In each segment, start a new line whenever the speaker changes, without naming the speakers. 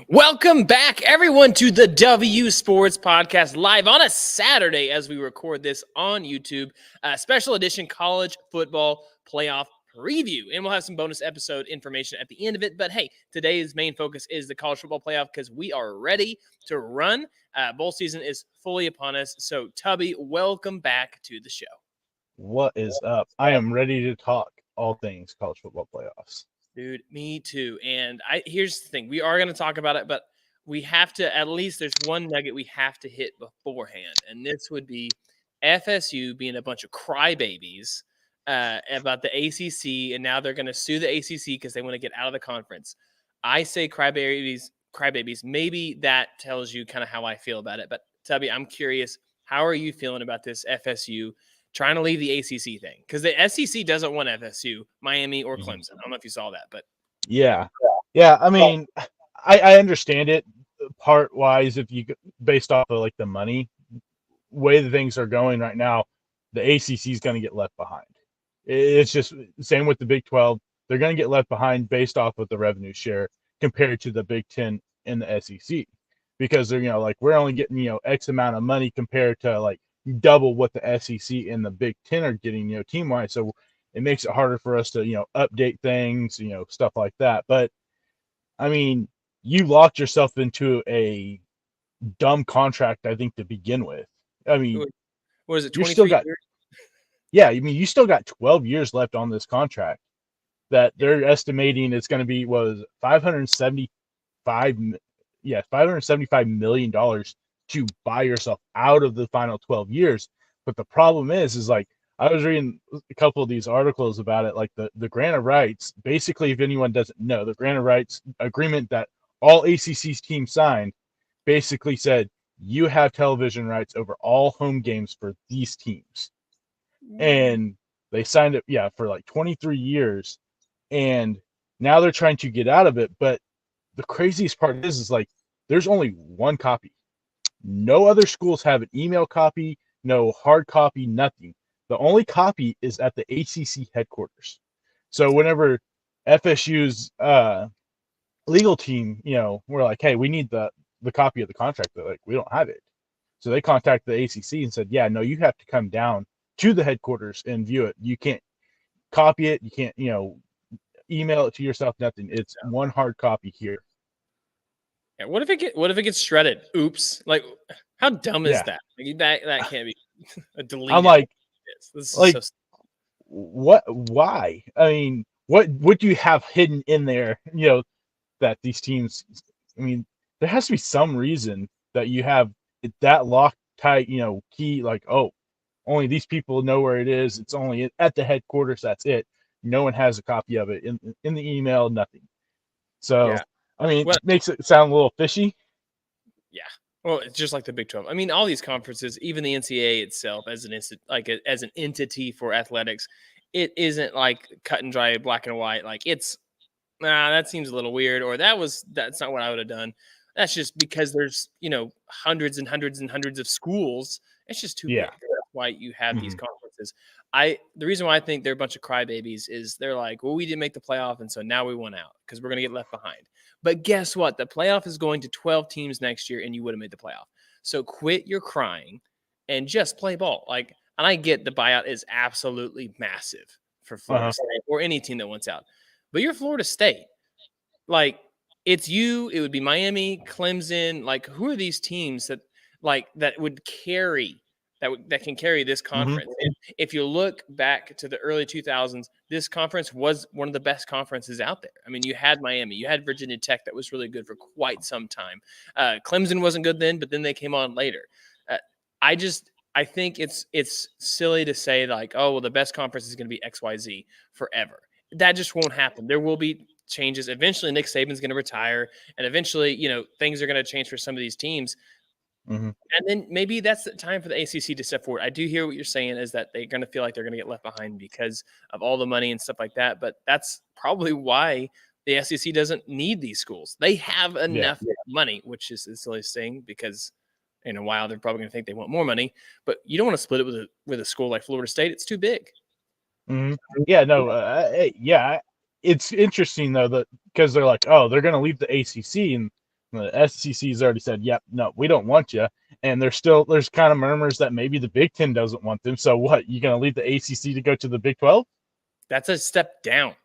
Welcome back, everyone, to the W Sports Podcast live on a Saturday as we record this on YouTube. Special edition college football playoff preview. And we'll have some bonus episode information at the end of it. But hey, today's main focus is the college football playoff because we are ready to run. Bowl season is fully upon us. So, Tubby, welcome back to the show.
What is up? I am ready to talk all things college football playoffs.
Dude, me too. And here's the thing. We are going to talk about it, but we have to, at least there's one nugget we have to hit beforehand. And this would be FSU being a bunch of crybabies about the ACC. And now they're going to sue the ACC because they want to get out of the conference. I say crybabies. Maybe that tells you kind of how I feel about it. But Tubby, I'm curious, how are you feeling about this FSU trying to leave the ACC thing? Because the SEC doesn't want FSU, Miami, or Clemson. I don't know if you saw that, but
yeah. I mean, I understand it part wise if you based off of like the money way the things are going right now. The ACC is going to get left behind. It's just same with the Big 12. They're going to get left behind based off of the revenue share compared to the Big 10 and the SEC because they're like we're only getting X amount of money compared to like double what the SEC and the Big 10 are getting, team wise. So it makes it harder for us to, update things, stuff like that. But I mean, you locked yourself into a dumb contract, I think, to begin with. I mean,
what is it?
You still got,
years?
Yeah. I mean, you still got 12 years left on this contract that they're estimating it's going to be $575 million to buy yourself out of the final 12 years. But the problem is like I was reading a couple of these articles about it, like the grant of rights. Basically, if anyone doesn't know, the grant of rights agreement that all ACC's teams signed basically said you have television rights over all home games for these teams. And they signed it, for like 23 years. And now they're trying to get out of it. But the craziest part is like there's only one copy. No other schools have an email copy, no hard copy, nothing. The only copy is at the ACC headquarters. So whenever FSU's legal team, we're like, hey, we need the copy of the contract. They're like, we don't have it. So they contacted the ACC and said, yeah, no, you have to come down to the headquarters and view it. You can't copy it. You can't, email it to yourself, nothing. It's one hard copy here.
Yeah, what if it gets shredded? Oops! Like, how dumb is that? Like, that can't be a delete.
I'm like,
this is so...
what? Why? I mean, what do you have hidden in there? That these teams. I mean, there has to be some reason that you have that locked tight, key. Like, oh, only these people know where it is. It's only at the headquarters. That's it. No one has a copy of it in the email. Nothing. So. Yeah. I mean, it makes it sound a little fishy.
Yeah. Well, it's just like the Big 12. I mean, all these conferences, even the NCAA itself, as an entity for athletics, it isn't like cut and dry, black and white. Like that seems a little weird, or that's not what I would have done. That's just because there's hundreds and hundreds and hundreds of schools. It's just too big. That's why you have these conferences. The reason why I think they're a bunch of crybabies is they're like, well, we didn't make the playoff, and so now we won out because we're going to get left behind. But guess what? The playoff is going to 12 teams next year, and you would have made the playoff. So quit your crying and just play ball. Like, and I get the buyout is absolutely massive for Florida State or any team that wants out. But you're Florida State. Like, it's you. It would be Miami, Clemson. Like, who are these teams that would carry that can carry this conference? And if you look back to the early 2000s, this conference was one of the best conferences out there. I mean, you had Miami, you had Virginia Tech that was really good for quite some time. Clemson wasn't good then, but then they came on later. I think it's silly to say like, oh, well, the best conference is going to be XYZ forever. That just won't happen. There will be changes. Eventually, Nick Saban's going to retire, and eventually, things are going to change for some of these teams. And then maybe that's the time for the ACC to step forward. I do hear what you're saying is that they're going to feel like they're going to get left behind because of all the money and stuff like that. But that's probably why the SEC doesn't need these schools. They have enough money, which is the silliest thing because in a while they're probably going to think they want more money. But you don't want to split it with a school like Florida State. It's too big.
Yeah, no, it's interesting though that because they're like, oh, they're going to leave the ACC, and The SEC's already said, "Yep, no, we don't want you." And there's kind of murmurs that maybe the Big Ten doesn't want them. So what? You going to leave the ACC to go to the Big 12?
That's a step down.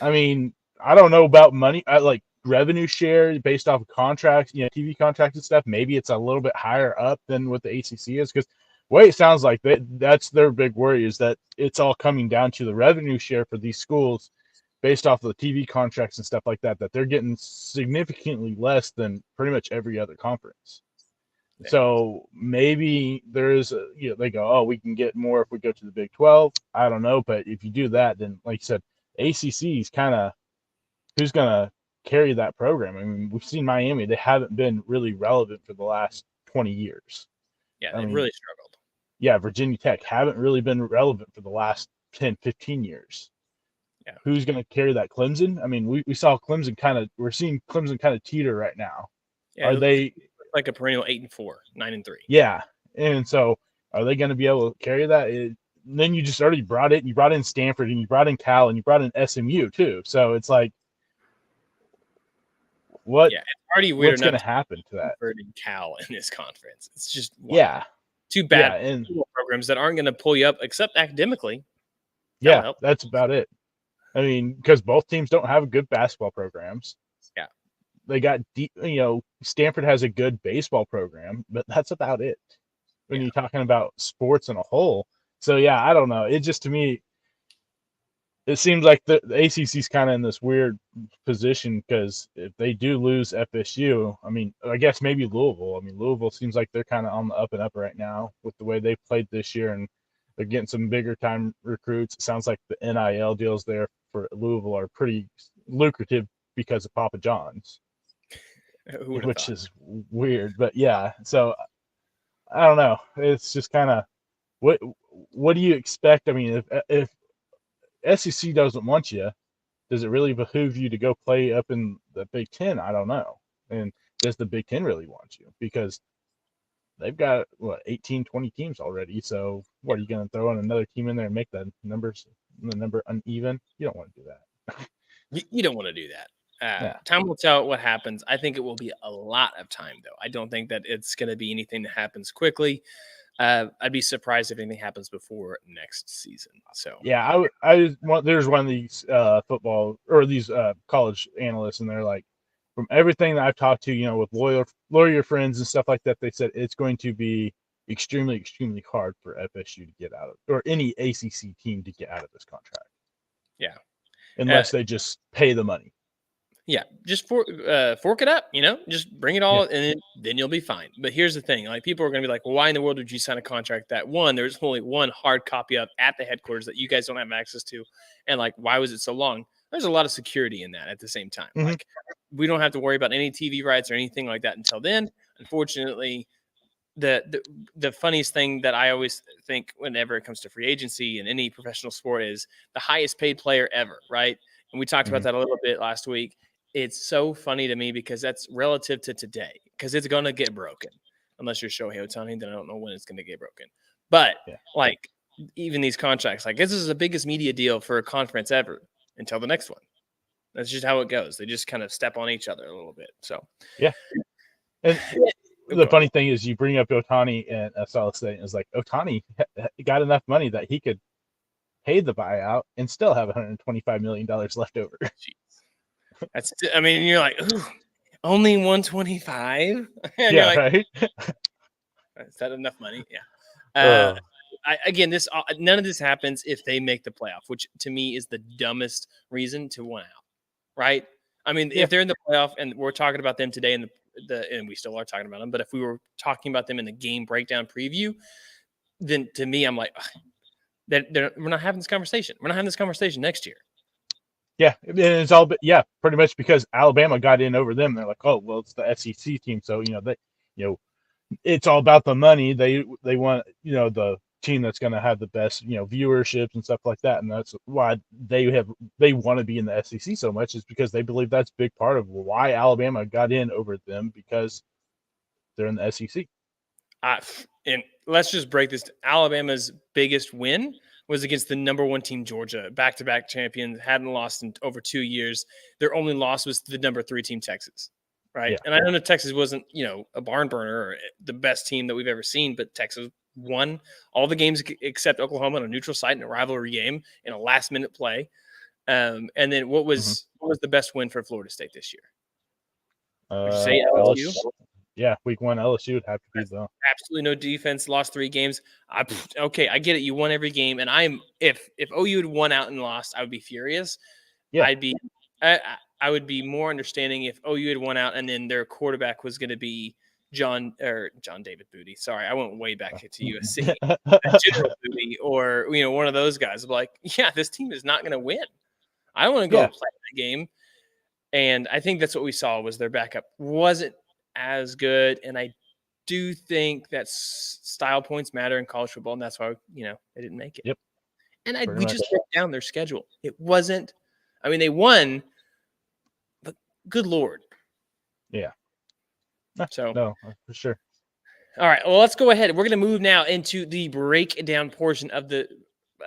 I mean, I don't know about money. I like revenue share based off of contracts, TV contracts and stuff. Maybe it's a little bit higher up than what the ACC is, because way it sounds like that's their big worry, is that it's all coming down to the revenue share for these schools based off of the TV contracts and stuff like that, that they're getting significantly less than pretty much every other conference.
Dang.
So maybe there is they go, oh, we can get more if we go to the Big 12. I don't know, but if you do that, then like you said, ACC is kind of who's going to carry that program. I mean, we've seen Miami; they haven't been really relevant for the last 20 years.
Yeah, they've really struggled.
Yeah, Virginia Tech haven't really been relevant for the last 10, 15 years.
Yeah.
Who's going to carry that? Clemson? I mean, we saw Clemson we're seeing Clemson kind of teeter right now.
Yeah,
are they
like a perennial 8-4, 9-3?
Yeah. And so are they going to be able to carry that? Then you just already brought in Stanford, and you brought in Cal, and you brought in SMU too. So it's like, what?
Yeah, it's already weird.
What's going to happen to that?
Cal in this conference. It's just too bad.
Yeah, and
programs that aren't going to pull you up except academically.
Yeah, that's about it. I mean, because both teams don't have good basketball programs.
Yeah,
they got Stanford has a good baseball program, but that's about it when you're talking about sports in a whole. So yeah, I don't know. It just, to me, it seems like the ACC is kind of in this weird position, because if they do lose FSU, I mean, I guess maybe Louisville. I mean, Louisville seems like they're kind of on the up and up right now with the way they played this year, and they're getting some bigger time recruits. It sounds like the NIL deals there for Louisville are pretty lucrative because of Papa John's, which is weird. But yeah, so I don't know. It's just kind of, what do you expect? I mean, if SEC doesn't want you, does it really behoove you to go play up in the Big Ten? I don't know. And does the Big Ten really want you? Because they've got 18, 20 teams already. So what, are you going to throw in another team in there and make the number uneven? You don't want to do that.
You don't want to do that. Time will tell what happens. I think it will be a lot of time, though. I don't think that it's going to be anything that happens quickly. I'd be surprised if anything happens before next season. So
yeah, there's one of these football or these college analysts, and they're like, from everything that I've talked to, with lawyer friends and stuff like that, they said it's going to be extremely, extremely hard for FSU to get out of, or any ACC team to get out of this contract.
Yeah,
unless they just pay the money.
Yeah, just fork it up, just bring it all, and then you'll be fine. But here's the thing: like, people are going to be like, "Well, why in the world would you sign a contract that there's only one hard copy of at the headquarters that you guys don't have access to, and like, why was it so long?" There's a lot of security in that. At the same time, like, we don't have to worry about any TV rights or anything like that until then. Unfortunately, the funniest thing that I always think whenever it comes to free agency in any professional sport is the highest paid player ever, right? And we talked about that a little bit last week. It's so funny to me because that's relative to today, because it's going to get broken unless you're Shohei Ohtani. Then I don't know when it's going to get broken. But like, even these contracts, like, this is the biggest media deal for a conference ever until the next one. That's just how it goes. They just kind of step on each other a little bit. So
yeah. And the funny thing is, you bring up Ohtani and Solid State, and it's like, Ohtani got enough money that he could pay the buyout and still have $125 million left over.
Jeez. I mean, you're like, ooh, only 125? And
yeah, like, right?
Is that enough money? Yeah. Again, none of this happens if they make the playoff, which to me is the dumbest reason to want out, right? I mean, if they're in the playoff, and we're talking about them today in and we still are talking about them, but if we were talking about them in the game breakdown preview, then to me, I'm like, we're not having this conversation. We're not having this conversation next year.
Yeah, it's all, pretty much because Alabama got in over them. They're like, oh, well, it's the SEC team, so it's all about the money. They want the team that's going to have the best viewership and stuff like that, and that's why they want to be in the SEC so much, is because they believe that's a big part of why Alabama got in over them, because they're in the SEC.
And let's just break this. Alabama's biggest win was against the number one team, Georgia, back-to-back champions, hadn't lost in over 2 years. Their only loss was the number 3 team, Texas. right?
Yeah.
And I know Texas wasn't, a barn burner or the best team that we've ever seen, but Texas won all the games except Oklahoma on a neutral site in a rivalry game in a last minute play. And then what
Mhm.
was the best win for Florida State this year? Would you say LSU?
LSU. Yeah, week 1 LSU would have to be the
Absolutely no defense, lost 3 games. Okay, I get it. You won every game, and if OU had won out and lost, I would be furious.
yeah.
I'd be I would be more understanding if OU had won out and then their quarterback was going to be John David Booty. Sorry, I went way back to USC. General Booty or one of those guys. I'm like, yeah, this team is not going to win. I don't want to go
Yeah.
play that game. And I think that's what we saw was their backup wasn't as good. And I do think that style points matter in college football, and that's why they didn't make it.
Yep.
And
Pretty
we
much.
just broke down their schedule. It wasn't. I mean, they won, but good Lord.
Yeah.
So
No, for sure.
all right. Well, let's go ahead. We're going to move now into the breakdown portion of the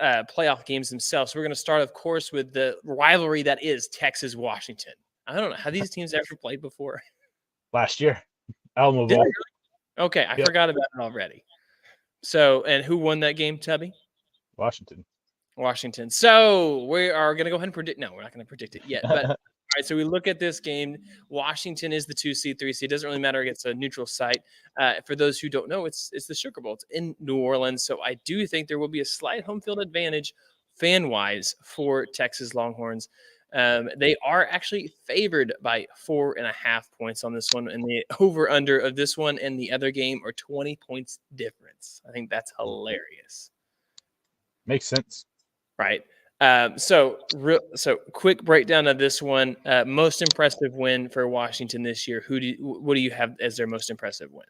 playoff games themselves. So we're going to start, of course, with the rivalry that is Texas-Washington. I don't know. Have these teams ever played before?
Last year, Alamo
Did
Bowl.
they really? Okay, I forgot about it already. So, and who won that game, Tubby? Washington. So we are going to go ahead and predict. No, we're not going to predict it yet. But all right, so we look at this game. Washington is the 2 seed, 3 seed. It doesn't really matter. It's a neutral site. For those who don't know, it's the Sugar Bowl. It's in New Orleans. So I do think there will be a slight home field advantage fan-wise for Texas Longhorns. They are actually favored by 4.5 points on this one, and the over/under of this one and the other game are 20 points difference. I think that's hilarious.
Makes sense.
Right. So quick breakdown of this one. Most impressive win for Washington this year. What do you have as their most impressive win?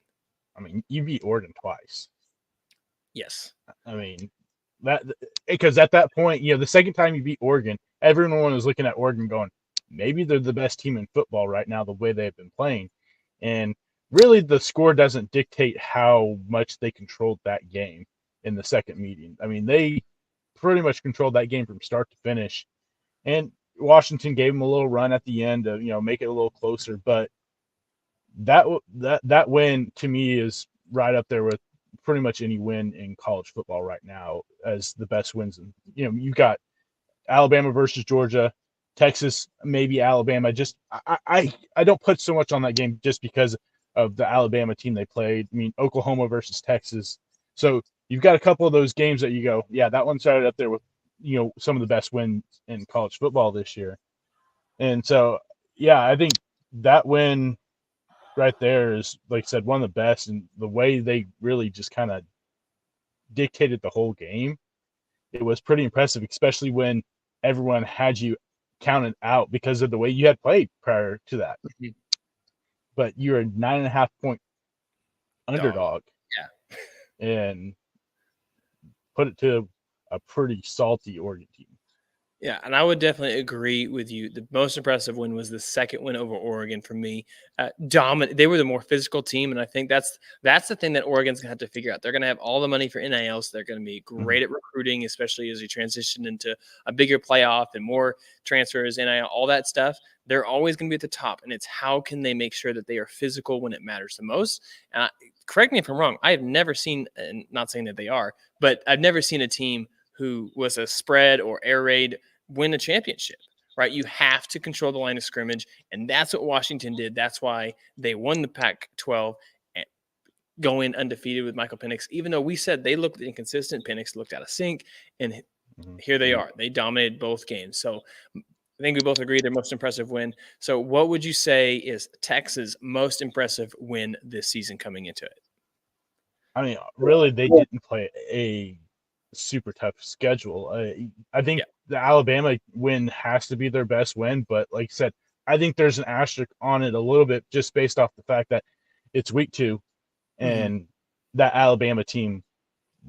I mean, you beat Oregon twice.
Yes.
I mean, that because at that point, the second time you beat Oregon, everyone was looking at Oregon going, maybe they're the best team in football right now, the way they've been playing. And really, the score doesn't dictate how much they controlled that game in the second meeting. I mean, they pretty much controlled that game from start to finish. And Washington gave them a little run at the end to, make it a little closer. But that win to me is right up there with pretty much any win in college football right now as the best wins. And, you've got Alabama versus Georgia, Texas, maybe Alabama. Just I don't put so much on that game just because of the Alabama team they played. I mean, Oklahoma versus Texas. So you've got a couple of those games that you go, yeah, that one's right up there with, some of the best wins in college football this year. And so, yeah, I think that win right there is, like I said, one of the best. And the way they really just kind of dictated the whole game, it was pretty impressive, especially when everyone had you counted out because of the way you had played prior to that.
Mhm.
But you're a 9.5 point underdog.
Yeah.
And put it to a pretty salty Oregon team.
Yeah, and I would definitely agree with you. The most impressive win was the second win over Oregon for me. Dominant. They were the more physical team, and I think that's the thing that Oregon's gonna have to figure out. They're gonna have all the money for NIL, so they're gonna be great at recruiting, especially as you transition into a bigger playoff and more transfers, NIL, all that stuff. They're always gonna be at the top, and it's how can they make sure that they are physical when it matters the most. And correct me if I'm wrong. I have never seen, and not saying that they are, but I've never seen a team who was a spread or air raid win a championship, right? You have to control the line of scrimmage, and that's what Washington did. That's why they won the Pac-12 and going undefeated with Michael Penix. Even though we said they looked inconsistent, Penix looked out of sync, and here they are. They dominated both games. So I think we both agree their most impressive win. So what would you say is Texas' most impressive win this season coming into it?
I mean, really, they didn't play a super tough schedule. I think the Alabama win has to be their best win, but like I said, I think there's an asterisk on it a little bit just based off the fact that it's week 2 and that Alabama team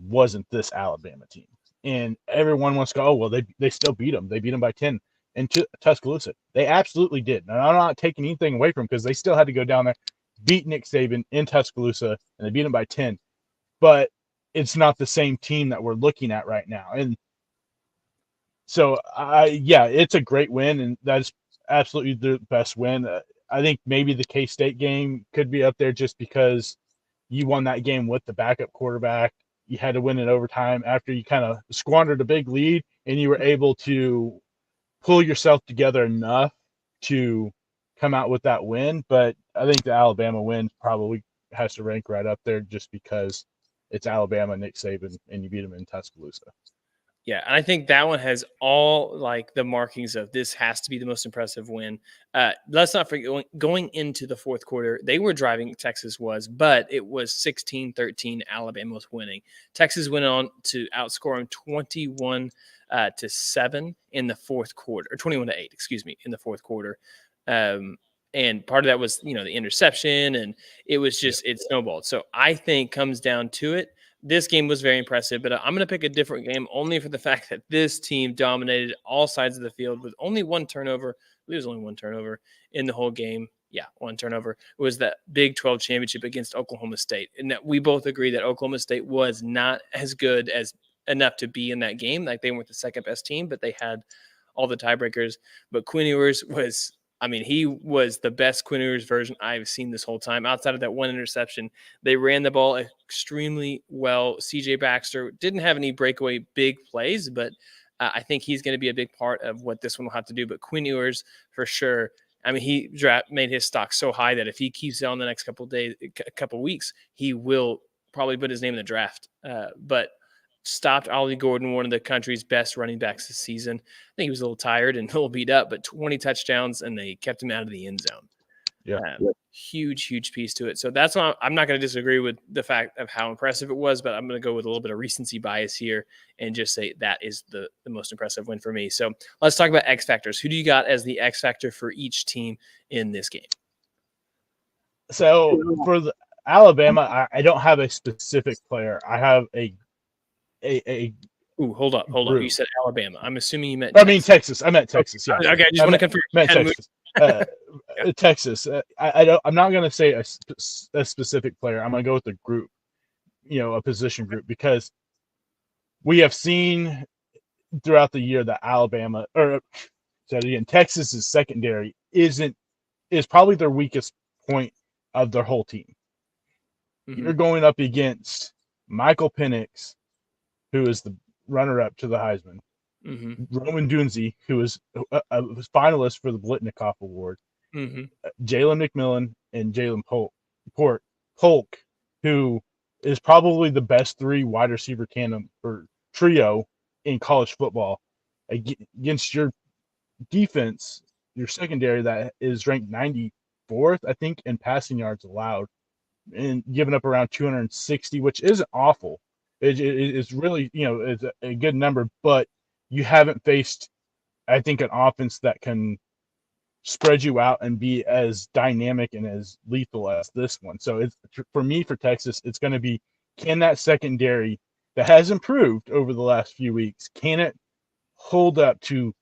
wasn't this Alabama team. And everyone wants to go, oh, well, they still beat them. They beat them by 10 in Tuscaloosa. They absolutely did. And I'm not taking anything away from them because they still had to go down there, beat Nick Saban in Tuscaloosa, and they beat them by 10. But it's not the same team that we're looking at right now. And so, it's a great win, and that's absolutely the best win. I think maybe the K-State game could be up there just because you won that game with the backup quarterback. You had to win in overtime after you kind of squandered a big lead, and you were able to pull yourself together enough to come out with that win. But I think the Alabama win probably has to rank right up there just because it's Alabama, Nick Saban, and you beat them in Tuscaloosa.
Yeah, and I think that one has all like the markings of this has to be the most impressive win. Let's not forget going into the fourth quarter, they were driving, Texas was, but it was 16-13. Alabama was winning. Texas went on to outscore them 21-7 in the fourth quarter, or 21-8, excuse me, in the fourth quarter. And part of that was, the interception, and it was just, it snowballed. So I think comes down to it. This game was very impressive, but I'm going to pick a different game only for the fact that this team dominated all sides of the field with only one turnover. There was only one turnover in the whole game. Yeah, one turnover. It was that Big 12 championship against Oklahoma State. And that we both agree that Oklahoma State was not as good as enough to be in that game. Like, they weren't the second best team, but they had all the tiebreakers. But Quinn Ewers was, he was the best Quinn Ewers version I've seen this whole time. Outside of that one interception, they ran the ball extremely well. CJ Baxter didn't have any breakaway big plays, but I think he's going to be a big part of what this one will have to do. But Quinn Ewers, for sure, he made his stock so high that if he keeps it on the next couple of days, a couple of weeks, he will probably put his name in the draft. But stopped Ollie Gordon, one of the country's best running backs this season. I think he was a little tired and a little beat up, but 20 touchdowns, and they kept him out of the end zone.
Yeah.
Huge piece to it. So that's why I'm not going to disagree with the fact of how impressive it was, but I'm going to go with a little bit of recency bias here and just say that is the most impressive win for me. So let's talk about X factors. Who do you got as the X factor for each team in this game?
So for the Alabama, I don't have a specific player. I have a
Ooh, hold up. You said Alabama. I'm assuming you meant
Texas. I meant Texas. Yeah.
Okay, I just want to confirm.
Texas. Texas. I'm not going to say a specific player. I'm going to go with the group, a position group, because we have seen throughout the year that Texas's secondary is probably their weakest point of their whole team. Mm-hmm. You're going up against Michael Penix, who is the runner-up to the Heisman, mm-hmm. Roman Dunze, who is a finalist for the Blitnikoff Award, mm-hmm. Jalen McMillan, and Jalen Polk, who is probably the best three wide receiver tandem or trio in college football, against your defense, your secondary that is ranked 94th, I think, in passing yards allowed, and giving up around 260, which isn't awful. It's really, it's a good number, but you haven't faced, I think, an offense that can spread you out and be as dynamic and as lethal as this one. So it's, for me, for Texas, it's going to be, can that secondary that has improved over the last few weeks, can it hold up to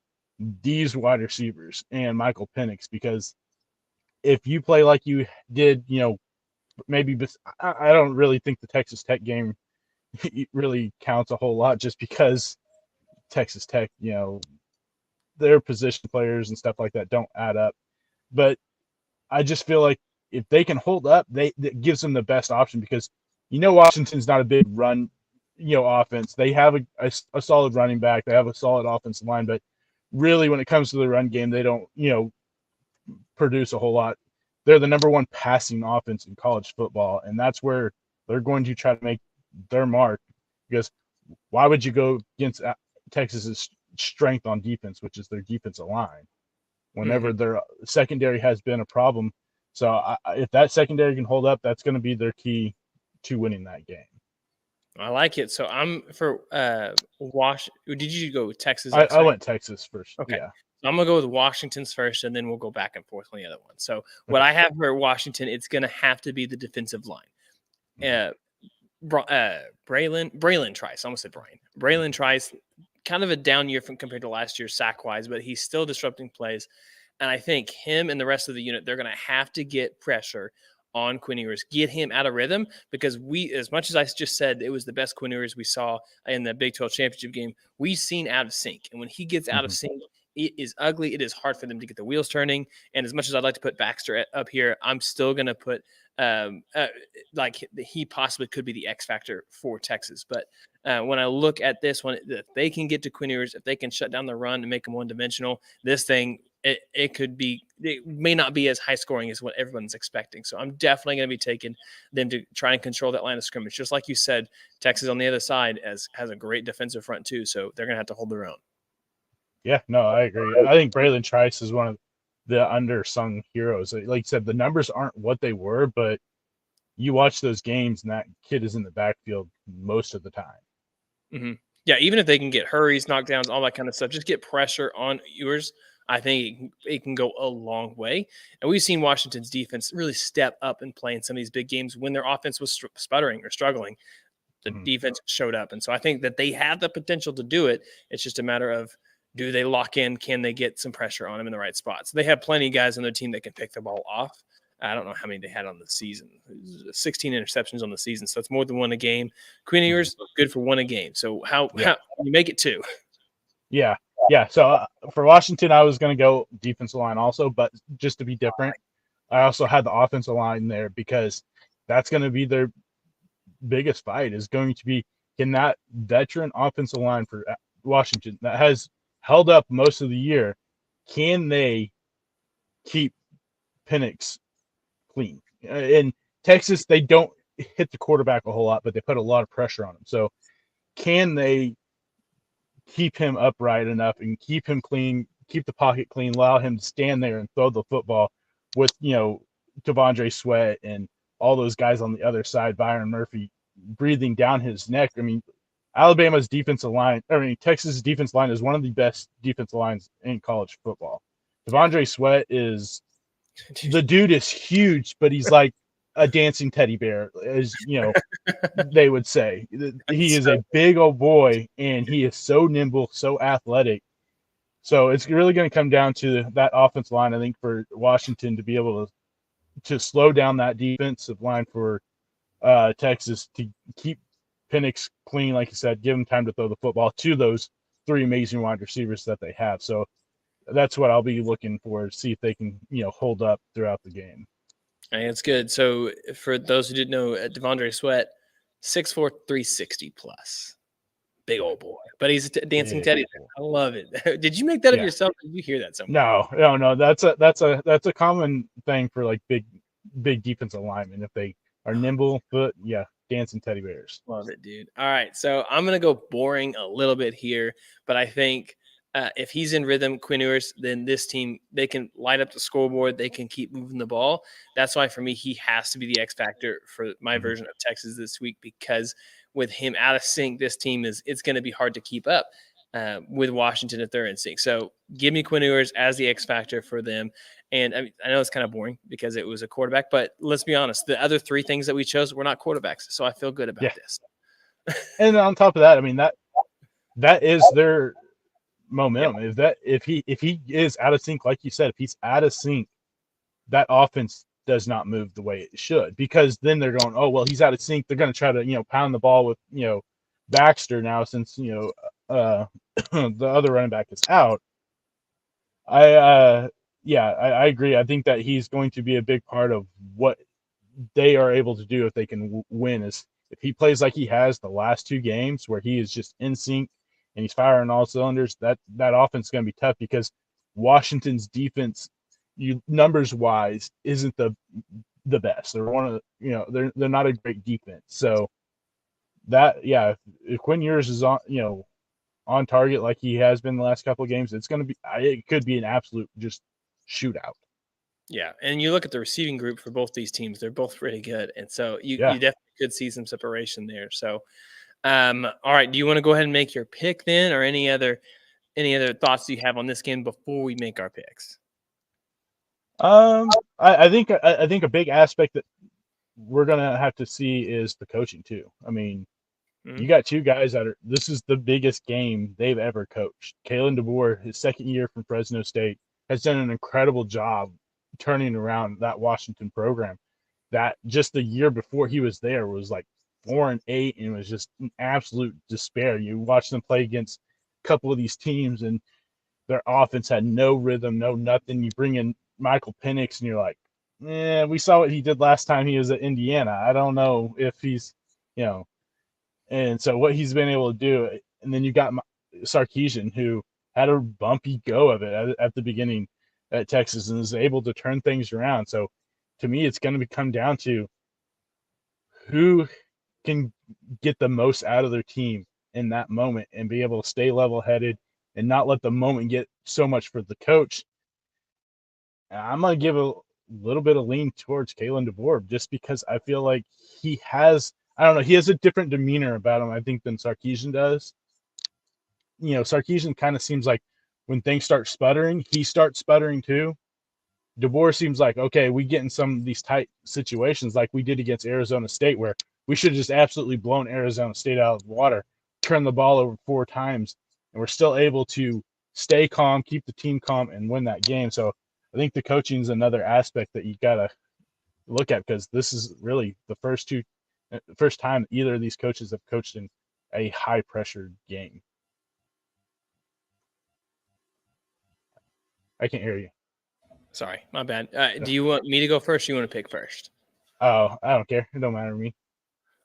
these wide receivers and Michael Penix? Because if you play like you did, maybe I don't really think the Texas Tech game really counts a whole lot, just because Texas Tech, their position players and stuff like that don't add up. But I just feel like if they can hold up, that gives them the best option, because Washington's not a big run, offense. They have a solid running back, they have a solid offensive line, but really when it comes to the run game, they don't, produce a whole lot. They're the number one passing offense in college football, and that's where they're going to try to make their mark, because why would you go against Texas's strength on defense, which is their defensive line, whenever mm-hmm. their secondary has been a problem? So if that secondary can hold up, that's going to be their key to winning that game.
I like it. So I'm for Did you go with Texas?
I went Texas first.
Okay.
Yeah.
So I'm going to go with Washington's first, and then we'll go back and forth on the other one. So what I have for Washington, it's going to have to be the defensive line. Braylon Trice. I almost said Brian. Braylon Trice, kind of a down year compared to last year sack-wise, but he's still disrupting plays. And I think him and the rest of the unit, they're going to have to get pressure on Quinn Ewers, get him out of rhythm, because as much as I just said it was the best Quinn Ewers we saw in the Big 12 championship game, we've seen out of sync. And when he gets out of sync, it is ugly. It is hard for them to get the wheels turning. And as much as I'd like to put Baxter up here, I'm still going to put like he possibly could be the X factor for Texas. But when I look at this one, if they can get to Quinn Ewers, if they can shut down the run and make them one dimensional, this thing, it could be, it may not be as high scoring as what everyone's expecting. So I'm definitely going to be taking them to try and control that line of scrimmage. Just like you said, Texas on the other side has a great defensive front too. So they're going to have to hold their own.
Yeah, no, I agree. I think Braylon Trice is one of the undersung heroes. Like you said, the numbers aren't what they were, but you watch those games and that kid is in the backfield most of the time.
Mm-hmm. Yeah, even if they can get hurries, knockdowns, all that kind of stuff, just get pressure on Ewers. I think it can go a long way. And we've seen Washington's defense really step up and play in some of these big games when their offense was sputtering or struggling. The defense showed up. And so I think that they have the potential to do it. It's just a matter of, do they lock in? Can they get some pressure on them in the right spots? They have plenty of guys on their team that can pick the ball off. I don't know how many they had on the season. 16 interceptions on the season. So it's more than one a game. Quinn Ewers, good for one a game. So how you make it two?
Yeah. Yeah. So for Washington, I was going to go defensive line also, but just to be different, I also had the offensive line there because that's going to be their biggest fight is going to be, can that veteran offensive line for Washington that has held up most of the year, can they keep Penix clean? In Texas, they don't hit the quarterback a whole lot, but they put a lot of pressure on him. So can they keep him upright enough and keep him clean, keep the pocket clean, allow him to stand there and throw the football with, Devondre Sweat and all those guys on the other side, Byron Murphy breathing down his neck. I mean, Texas' defensive line is one of the best defensive lines in college football. Devondre Sweat the dude is huge, but he's like a dancing teddy bear, as they would say. He is a big old boy, and he is so nimble, so athletic. So it's really going to come down to that offensive line, I think, for Washington to be able to slow down that defensive line for Texas to keep Penix clean, like you said, give him time to throw the football to those three amazing wide receivers that they have. So that's what I'll be looking for, to see if they can, hold up throughout the game.
I think it's good. So for those who didn't know, Devondre Sweat, 6'4", 360 plus. Big old boy. But he's a dancing teddy. I love it. Did you make that up yourself? Or did you hear that somewhere?
No. That's a common thing for like big defensive linemen. If they are nimble, but dancing teddy bears.
Love it, dude. All right. So I'm going to go boring a little bit here, but I think if he's in rhythm, Quinn Ewers, then this team, they can light up the scoreboard. They can keep moving the ball. That's why, for me, he has to be the X factor for my version of Texas this week, because with him out of sync, this team it's going to be hard to keep up with Washington if they're in sync. So give me Quinn Ewers as the X factor for them. And I know it's kind of boring because it was a quarterback, but let's be honest, the other three things that we chose were not quarterbacks. So I feel good about this.
And on top of that, I mean, that is their momentum. If he is out of sync, like you said, if he's out of sync, that offense does not move the way it should, because then they're going, oh well, he's out of sync. They're going to try to pound the ball with Baxter now, since the other running back is out. I agree. I think that he's going to be a big part of what they are able to do if they can win. Is if he plays like he has the last two games, where he is just in sync and he's firing all cylinders, that offense is going to be tough, because Washington's defense, numbers wise, isn't the best. They're one of they're not a great defense. So that if Quinn Ewers is on target like he has been the last couple of games, it could be an absolute just shootout.
Yeah, and you look at the receiving group for both these teams; they're both pretty good, and so you definitely could see some separation there. So. All right. Do you want to go ahead and make your pick then, or any other thoughts you have on this game before we make our picks?
I think a big aspect that we're gonna have to see is the coaching too. I mean, you got two guys this is the biggest game they've ever coached. Kalen DeBoer, his second year from Fresno State, has done an incredible job turning around that Washington program. That just the year before he was there was like 4-8, and it was just an absolute despair. You watch them play against a couple of these teams, and their offense had no rhythm, no nothing. You bring in Michael Penix, and you're like, we saw what he did last time he was at Indiana. I don't know if he's, you know, and so what he's been able to do. And then you got Sarkisian, who had a bumpy go of it at the beginning at Texas and is able to turn things around. So to me, it's going to come down to who can get the most out of their team in that moment and be able to stay level headed and not let the moment get so much for the coach. I'm going to give a little bit of lean towards Kalen DeBoer just because I feel like he has, I don't know, he has a different demeanor about him, I think, than Sarkisian does. Sarkisian kind of seems like when things start sputtering, he starts sputtering too. DeBoer seems like, okay, we get in some of these tight situations like we did against Arizona State, where we should have just absolutely blown Arizona State out of the water, turned the ball over 4 times, and we're still able to stay calm, keep the team calm, and win that game. So I think the coaching is another aspect that you got to look at because this is really the first time either of these coaches have coached in a high pressure game. I can't hear you.
Sorry, my bad. Do you want me to go first? Or you want to pick first?
Oh, I don't care. It don't matter to me.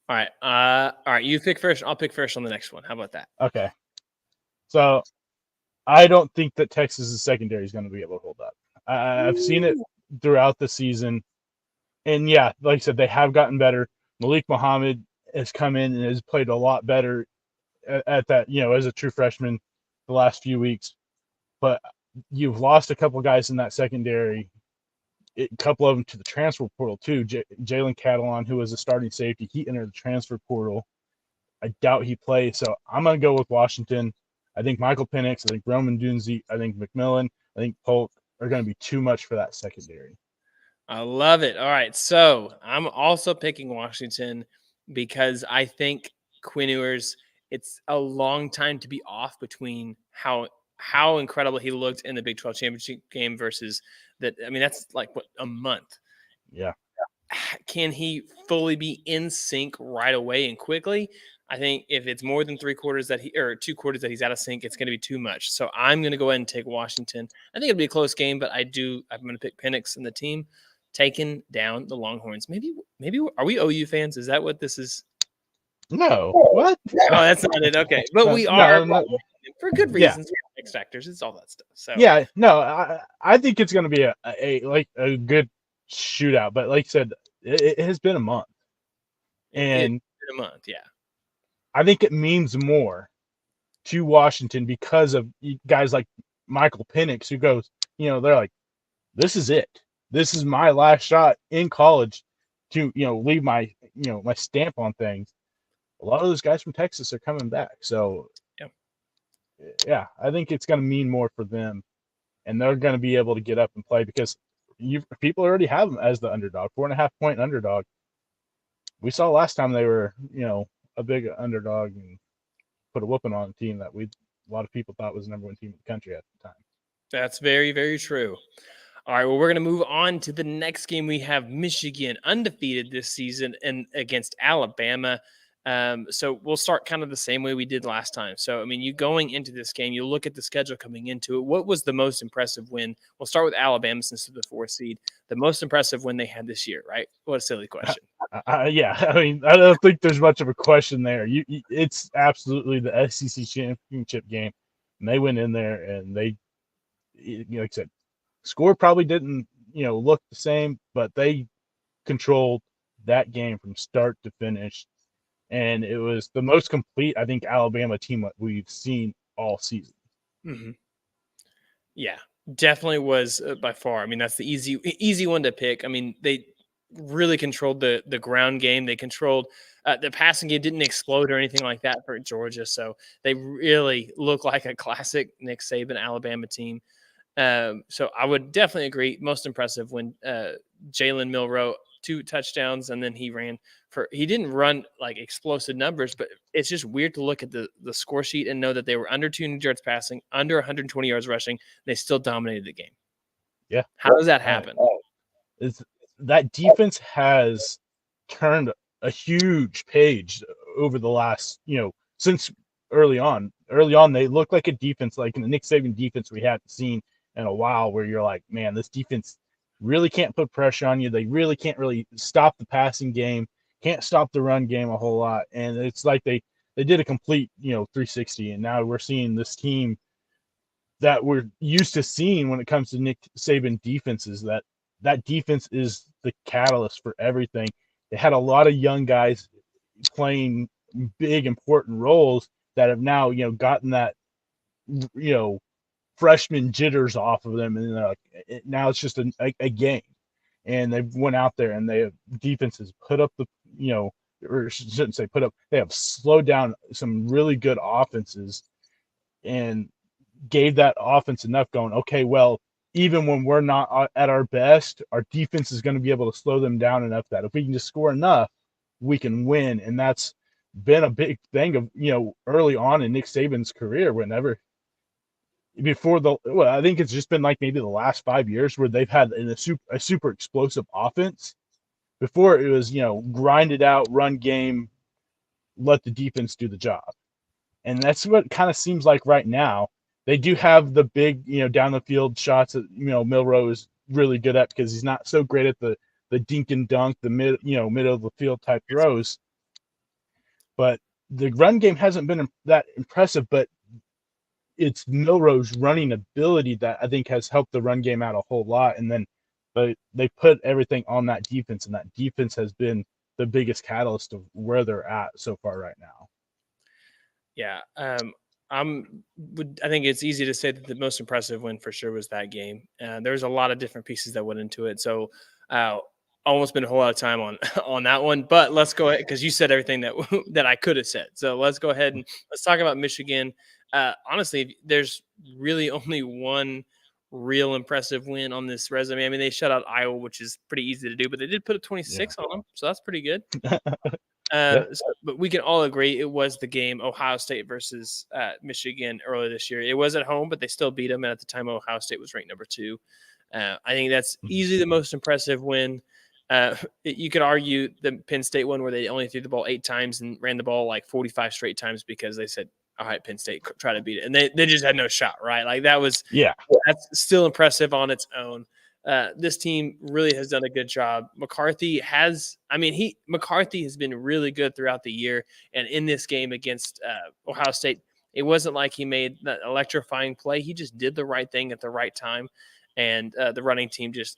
All right. All right. You pick first. I'll pick first on the next one. How about that?
Okay. So I don't think that Texas's secondary is going to be able to hold up. I've seen it throughout the season, and yeah, like I said, they have gotten better. Malik Muhammad has come in and has played a lot better at that, as a true freshman the last few weeks. But you've lost a couple guys in that secondary, a couple of them to the transfer portal too. Jalen Catalon, who was a starting safety, he entered the transfer portal. I doubt he plays, so I'm going to go with Washington. I think Michael Penix, I think Roman Dunze, I think McMillan, I think Polk are going to be too much for that secondary.
I love it. All right. So I'm also picking Washington because I think Quinn Ewers, it's a long time to be off between how incredible he looked in the Big 12 championship game versus that. I mean, that's like what, a month.
Yeah.
Can he fully be in sync right away and quickly? I think if it's more than 2 quarters that he's out of sync, it's going to be too much. So I'm going to go ahead and take Washington. I think it'll be a close game, but I'm going to pick Penix and the team taking down the Longhorns. Maybe are we OU fans? Is that what this is?
No. What?
Oh, that's not it. Okay. But we are for good reasons. Yeah. X factors. It's all that stuff. So
yeah, no, I think it's going to be a good shootout, but like I said, it has been a month. And
it's been a month, yeah.
I think it means more to Washington because of guys like Michael Penix, who goes, they're like, this is it. This is my last shot in college to, leave my, my stamp on things. A lot of those guys from Texas are coming back. So, yeah, I think it's going to mean more for them. And they're going to be able to get up and play because people already have them as the underdog, 4.5-point underdog. We saw last time they were, a big underdog and put a whooping on a team that a lot of people thought was the number 1 team in the country at the time.
That's very, very true. All right, well, we're going to move on to the next game. We have Michigan undefeated this season and against Alabama. So we'll start kind of the same way we did last time. So, I mean, you going into this game, you look at the schedule coming into it. What was the most impressive win? We'll start with Alabama since they're the 4th seed. The most impressive win they had this year, right? What a silly question.
Yeah, I mean, I don't think there's much of a question there. It's absolutely the SEC championship game, and they went in there and they, like I said, score probably didn't, look the same, but they controlled that game from start to finish. And it was the most complete, I think, Alabama team that we've seen all season.
Mm-hmm. Yeah, definitely was by far. I mean, that's the easy one to pick. I mean, they really controlled the ground game. They controlled the passing game, didn't explode or anything like that for Georgia. So they really look like a classic Nick Saban Alabama team. So I would definitely agree. Most impressive when Jalen Milroe 2 touchdowns, and then he didn't run like explosive numbers, but it's just weird to look at the score sheet and know that they were under 200 yards passing, under 120 yards rushing. They still dominated the game.
Yeah.
How does that happen?
That defense has turned a huge page over the last, since early on. Early on, they looked like a defense, like in the Nick Saban defense we hadn't seen in a while, where you're like, man, this defense really can't put pressure on you. They really can't really stop the passing game, can't stop the run game a whole lot. And it's like they did a complete 360, and now we're seeing this team that we're used to seeing when it comes to Nick Saban defenses. That defense is the catalyst for everything. They had a lot of young guys playing big important roles that have now gotten that freshman jitters off of them, and now it's just a game. And they went out there and they have defenses put up the or shouldn't say put up, they have slowed down some really good offenses and gave that offense enough going, okay, well, even when we're not at our best, our defense is going to be able to slow them down enough that if we can just score enough, we can win. And that's been a big thing of early on in Nick Saban's career. I think it's just been like maybe the last 5 years where they've had a super explosive offense. Before it was grinded out run game, let the defense do the job. And that's what it kind of seems like right now. They do have the big, down the field shots that, Milroe is really good at, because he's not so great at the dink and dunk, the middle of the field type throws. But the run game hasn't been that impressive, but it's Milroe's running ability that I think has helped the run game out a whole lot. And then they put everything on that defense, and that defense has been the biggest catalyst of where they're at so far right now.
Yeah. I think it's easy to say that the most impressive win for sure was that game. There's a lot of different pieces that went into it. So almost spent a whole lot of time on that one, but let's go ahead, because you said everything that I could have said. So let's go ahead and let's talk about Michigan. Honestly, there's really only one real impressive win on this resume. I mean, they shut out Iowa, which is pretty easy to do, but they did put a 26 on them, so that's pretty good. But we can all agree it was the game, Ohio State versus Michigan earlier this year. It was at home, but they still beat them. And at the time, Ohio State was ranked number 2. I think that's easily the most impressive win. You could argue the Penn State one where they only threw the ball 8 times and ran the ball like 45 straight times because they said, all right, Penn State, try to beat it. And they just had no shot, right? Like that's still impressive on its own. This team really has done a good job. McCarthy has been really good throughout the year. And in this game against Ohio State, it wasn't like he made that electrifying play. He just did the right thing at the right time. And the running game just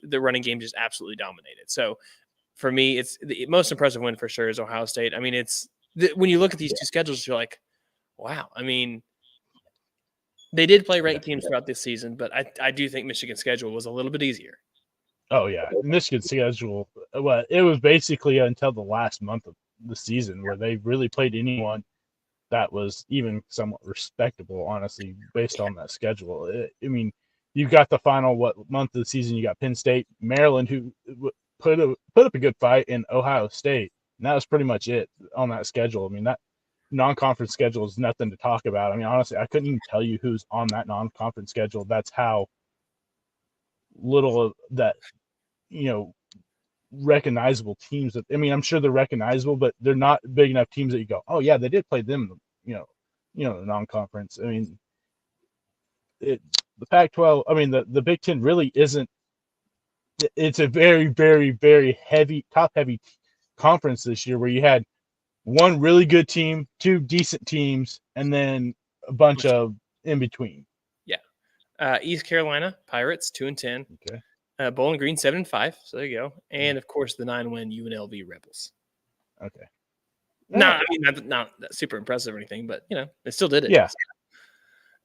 absolutely dominated. So for me, it's the most impressive win for sure is Ohio State. I mean, when you look at these two schedules, you're like, wow. I mean, they did play ranked teams throughout this season, but I do think Michigan's schedule was a little bit easier.
Oh, yeah. Michigan's schedule, well, it was basically until the last month of the season where they really played anyone that was even somewhat respectable, honestly, based on that schedule. I mean, you've got the final month of the season. You got Penn State, Maryland, who put up a good fight, in Ohio State, and that was pretty much it on that schedule. I mean, that non-conference schedule is nothing to talk about. I mean, honestly, I couldn't even tell you who's on that non-conference schedule. That's how little of that, recognizable teams that, I mean, I'm sure they're recognizable, but they're not big enough teams that you go, oh yeah, they did play them, the non-conference. I mean, the Pac-12, I mean, the Big Ten really isn't. It's a very, very, very top heavy conference this year, where you had one really good team, 2 decent teams, and then a bunch of in between.
Yeah. East Carolina Pirates 2-10.
Okay.
Bowling Green 7-5. So there you go. And of course the 9-win UNLV Rebels.
Okay.
I mean, not super impressive or anything, but they still did it.
Yeah.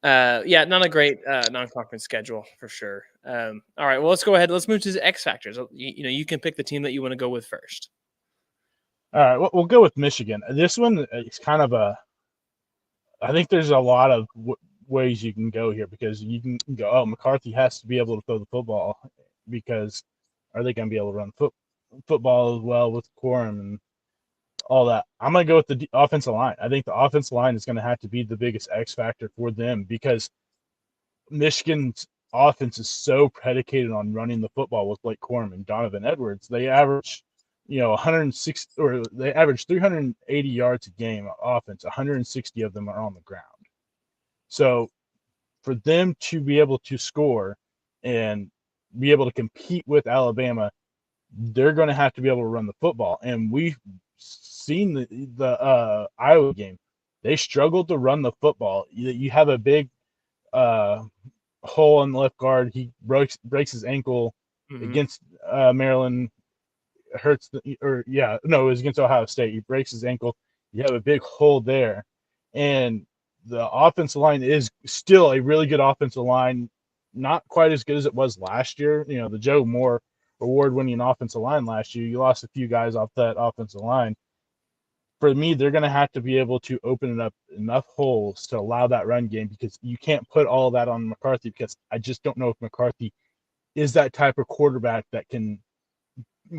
Not a great non-conference schedule for sure. All right, well, let's go ahead. Let's move to the X factors. You can pick the team that you want to go with first.
All right, we'll go with Michigan. This one is kind of I think there's a lot of ways you can go here, because you can go, oh, McCarthy has to be able to throw the football, because are they going to be able to run football as well with Quorum and all that? I'm going to go with the offensive line. I think the offensive line is going to have to be the biggest X factor for them, because Michigan's offense is so predicated on running the football with Blake Corum and Donovan Edwards. They average, 106, or they average 380 yards a game offense. 160 of them are on the ground. So for them to be able to score and be able to compete with Alabama, they're going to have to be able to run the football. And we've seen the Iowa game; they struggled to run the football. You have a big hole in the left guard. He breaks his ankle against Maryland. Hurts it was against Ohio State. He breaks his ankle. You have a big hole there, and the offensive line is still a really good offensive line. Not quite as good as it was last year. The Joe Moore award-winning offensive line last year. You lost a few guys off that offensive line. For me, they're going to have to be able to open up enough holes to allow that run game, because you can't put all that on McCarthy, because I just don't know if McCarthy is that type of quarterback that can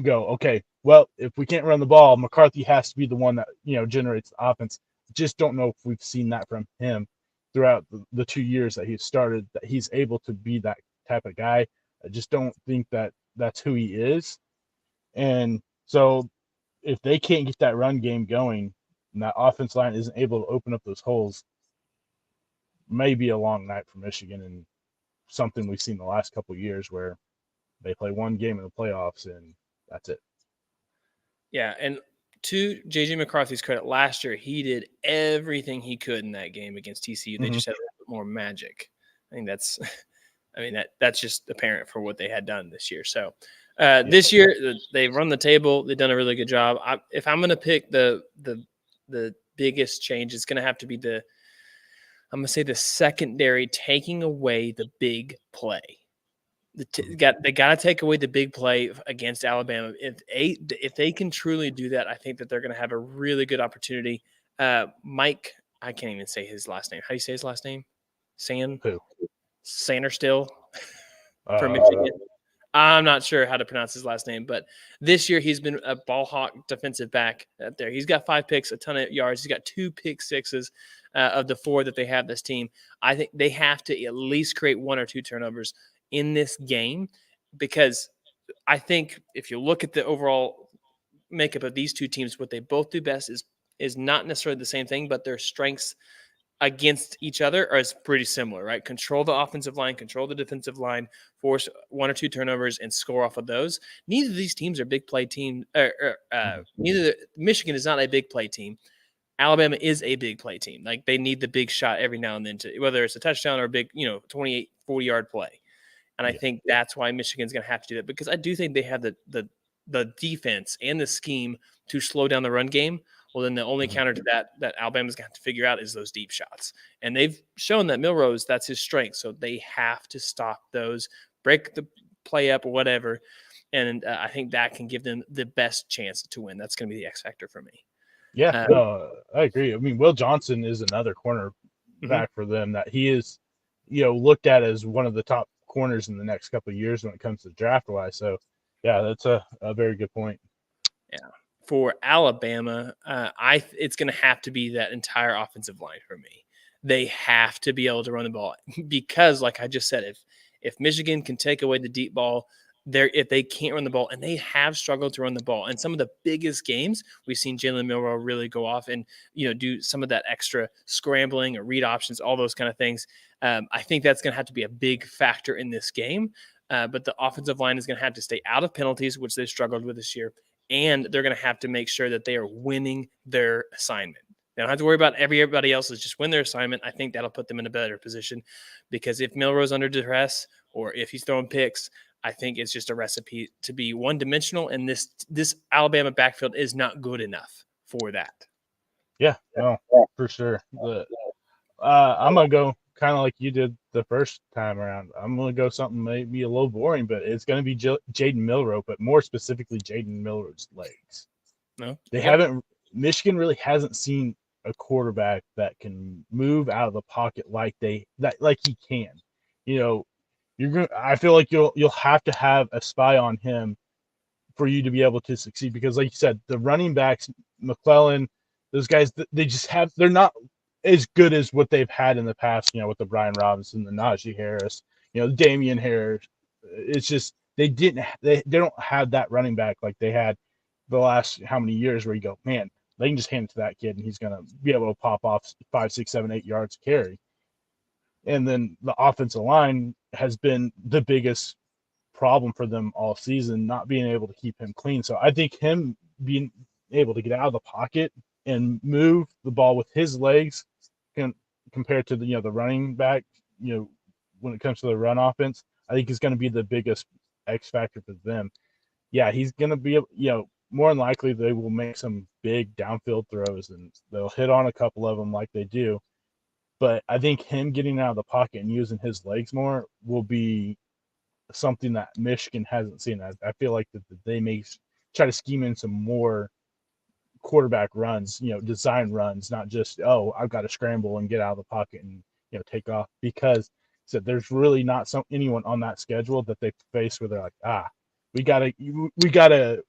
go, okay, well, if we can't run the ball, McCarthy has to be the one that, generates the offense. Just don't know if we've seen that from him throughout the 2 years that he's started, that he's able to be that type of guy. I just don't think that that's who he is. And so if they can't get that run game going and that offense line isn't able to open up those holes, may be a long night for Michigan, and something we've seen the last couple of years where they play one game in the playoffs and that's it.
Yeah, and to JJ McCarthy's credit, last year he did everything he could in that game against TCU. They just had a little bit more magic. I think that's just apparent for what they had done this year. So this year they've run the table. They've done a really good job. If I'm going to pick the biggest change, it's going to have to be the secondary taking away the big play. They got to take away the big play against Alabama. If they can truly do that, I think that they're going to have a really good opportunity. Mike, I can't even say his last name. How do you say his last name? Sanerstill from Michigan. I'm not sure how to pronounce his last name, but this year he's been a ball hawk defensive back out there. He's got 5 picks, a ton of yards. He's got 2 pick sixes of the 4 that they have this team. I think they have to at least create 1 or 2 turnovers in this game, because I think if you look at the overall makeup of these two teams, what they both do best is not necessarily the same thing, but their strengths against each other are pretty similar, right? Control the offensive line, control the defensive line, force 1 or 2 turnovers, and score off of those. Neither of these teams are big play team. Michigan is not a big play team. Alabama is a big play team. Like, they need the big shot every now and then, to whether it's a touchdown or a big, 28, 40-yard play. And I think that's why Michigan's going to have to do that, because I do think they have the defense and the scheme to slow down the run game. Well, then the only counter to that Alabama's going to have to figure out is those deep shots. And they've shown that Milrose, that's his strength. So they have to stop those, break the play up or whatever. And I think that can give them the best chance to win. That's going to be the X factor for me.
Yeah, I agree. I mean, Will Johnson is another corner back for them that he is, looked at as one of the top corners in the next couple of years when it comes to draft wise. So yeah, that's a very good point.
Yeah. For Alabama, it's going to have to be that entire offensive line for me. They have to be able to run the ball, because, like I just said, if Michigan can take away the deep ball, if they can't run the ball, and they have struggled to run the ball, and some of the biggest games we've seen Jalen Milroe really go off and do some of that extra scrambling or read options, all those kind of things. I think that's going to have to be a big factor in this game. But the offensive line is going to have to stay out of penalties, which they've struggled with this year. And they're going to have to make sure that they are winning their assignment. They don't have to worry about everybody else's, just win their assignment. I think that'll put them in a better position, because if Milroe's under duress or if he's throwing picks, I think it's just a recipe to be one-dimensional, and this Alabama backfield is not good enough for that.
Yeah, no, for sure. I'm going to go kind of like you did the first time around. I'm going to go something maybe a little boring, but it's going to be Jaden Milroe, but more specifically Jaden Milroe's legs.
No,
Michigan really hasn't seen a quarterback that can move out of the pocket like he can. I feel like you'll have to have a spy on him for you to be able to succeed, because like you said, the running backs, McClellan, those guys, they're not as good as what they've had in the past, with the Brian Robinson, the Najee Harris, Damian Harris. It's just they don't have that running back like they had the last how many years where you go, man, they can just hand it to that kid and he's going to be able to pop off 5, 6, 7, 8 yards carry. And then the offensive line has been the biggest problem for them all season, not being able to keep him clean. So I think him being able to get out of the pocket and move the ball with his legs compared to the running back, when it comes to the run offense, I think is going to be the biggest X factor for them. Yeah, he's going to be, more than likely they will make some big downfield throws and they'll hit on a couple of them like they do. But I think him getting out of the pocket and using his legs more will be something that Michigan hasn't seen. I feel like that they may try to scheme in some more quarterback runs, design runs, not just, I've got to scramble and get out of the pocket and take off, because so there's really not anyone on that schedule that they face where they're like, we gotta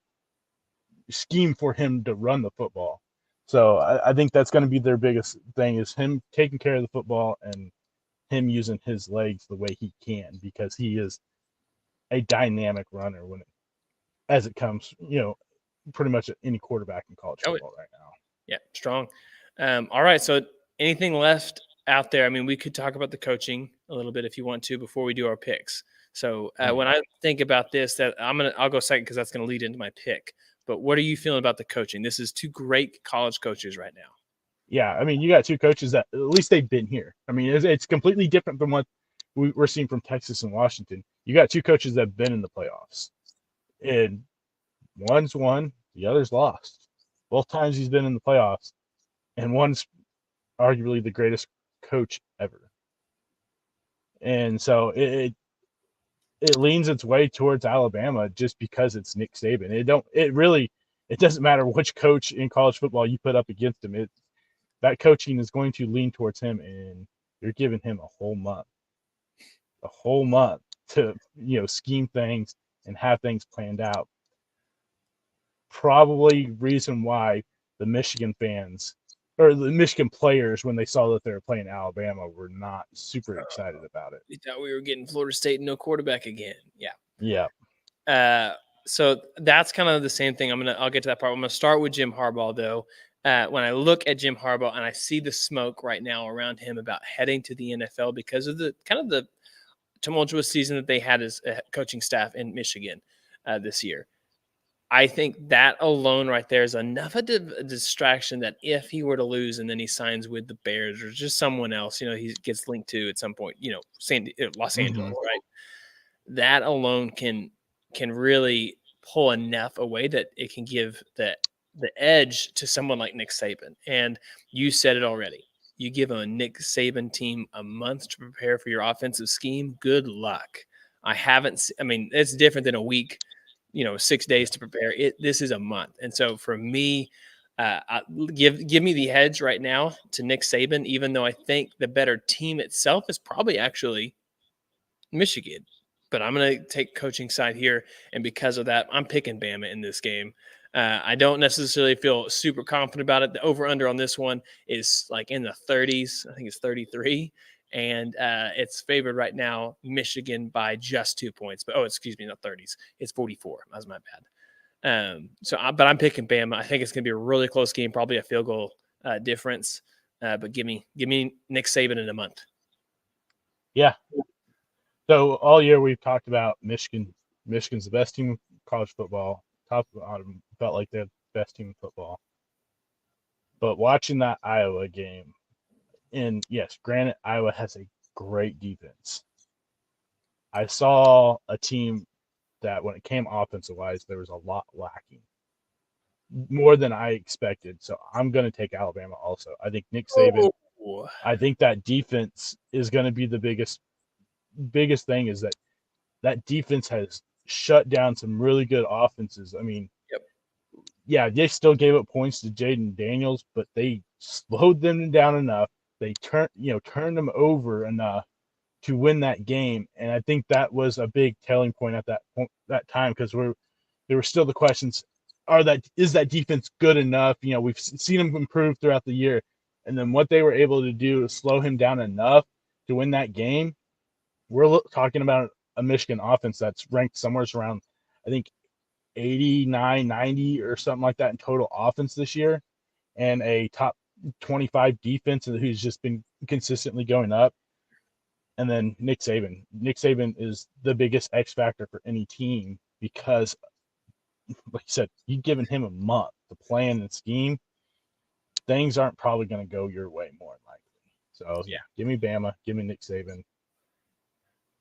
scheme for him to run the football. So I think that's going to be their biggest thing, is him taking care of the football and him using his legs the way he can, because he is a dynamic runner as it comes, pretty much any quarterback in college football right now.
Yeah, strong. All right, so anything left out there? I mean, we could talk about the coaching a little bit if you want to before we do our picks. So when I think about this, I'll go second because that's going to lead into my pick. But what are you feeling about the coaching? This is two great college coaches right now.
Yeah, I mean, you got two coaches that at least they've been here. I mean, it's completely different from what we're seeing from Texas and Washington. You got two coaches that have been in the playoffs, and one's won, the other's lost. Both times he's been in the playoffs, and one's arguably the greatest coach ever. And so it leans its way towards Alabama just because it's Nick Saban. It doesn't matter which coach in college football you put up against him. That coaching is going to lean towards him, and you're giving him a whole month to scheme things and have things planned out. Probably reason why the Michigan fans or the Michigan players, when they saw that they were playing Alabama, were not super excited about it.
We thought we were getting Florida State and no quarterback again.
Yeah.
So that's kind of the same thing. I'll get to that part. I'm going to start with Jim Harbaugh, though. When I look at Jim Harbaugh and I see the smoke right now around him about heading to the NFL because of the kind of the tumultuous season that they had as a coaching staff in Michigan this year, I think that alone right there is enough of a distraction that if he were to lose and then he signs with the Bears or just someone else, he gets linked to at some point, Los Angeles, right? That alone can really pull enough away that it can give the edge to someone like Nick Saban. And you said it already. You give a Nick Saban team a month to prepare for your offensive scheme. Good luck. It's different than a week, 6 days to prepare. This is a month. And so for me, give me the edge right now to Nick Saban, even though I think the better team itself is probably actually Michigan. But I'm going to take coaching side here. And because of that, I'm picking Bama in this game. I don't necessarily feel super confident about it. The over-under on this one is like in the 30s. I think it's 33. And it's favored right now, Michigan, by just 2 points. But, excuse me, not 30s. It's 44. That's my bad. But I'm picking Bama. I think it's going to be a really close game, probably a field goal difference. But give me Nick Saban in a month.
Yeah. So all year we've talked about Michigan. Michigan's the best team in college football. Top of the bottom, felt like they're the best team in football. But watching that Iowa game, and yes, granted, Iowa has a great defense. I saw a team that when it came offensive-wise, there was a lot lacking. More than I expected. So I'm going to take Alabama also. I think Nick Saban, I think that defense is going to be the biggest thing, is that defense has shut down some really good offenses. I mean, yeah, they still gave up points to Jaden Daniels, but they slowed them down enough. They turned them over enough to win that game. And I think that was a big telling point at that time, because there were still the questions, is that defense good enough? We've seen them improve throughout the year. And then what they were able to do is slow him down enough to win that game. We're talking about a Michigan offense that's ranked somewhere around, I think, 89, 90 or something like that in total offense this year, and a top 25 defense who's just been consistently going up. And then Nick Saban. Nick Saban is the biggest X factor for any team because, like you said, you've given him a month to plan and scheme. Things aren't probably going to go your way more than likely. So yeah, give me Bama, give me Nick Saban.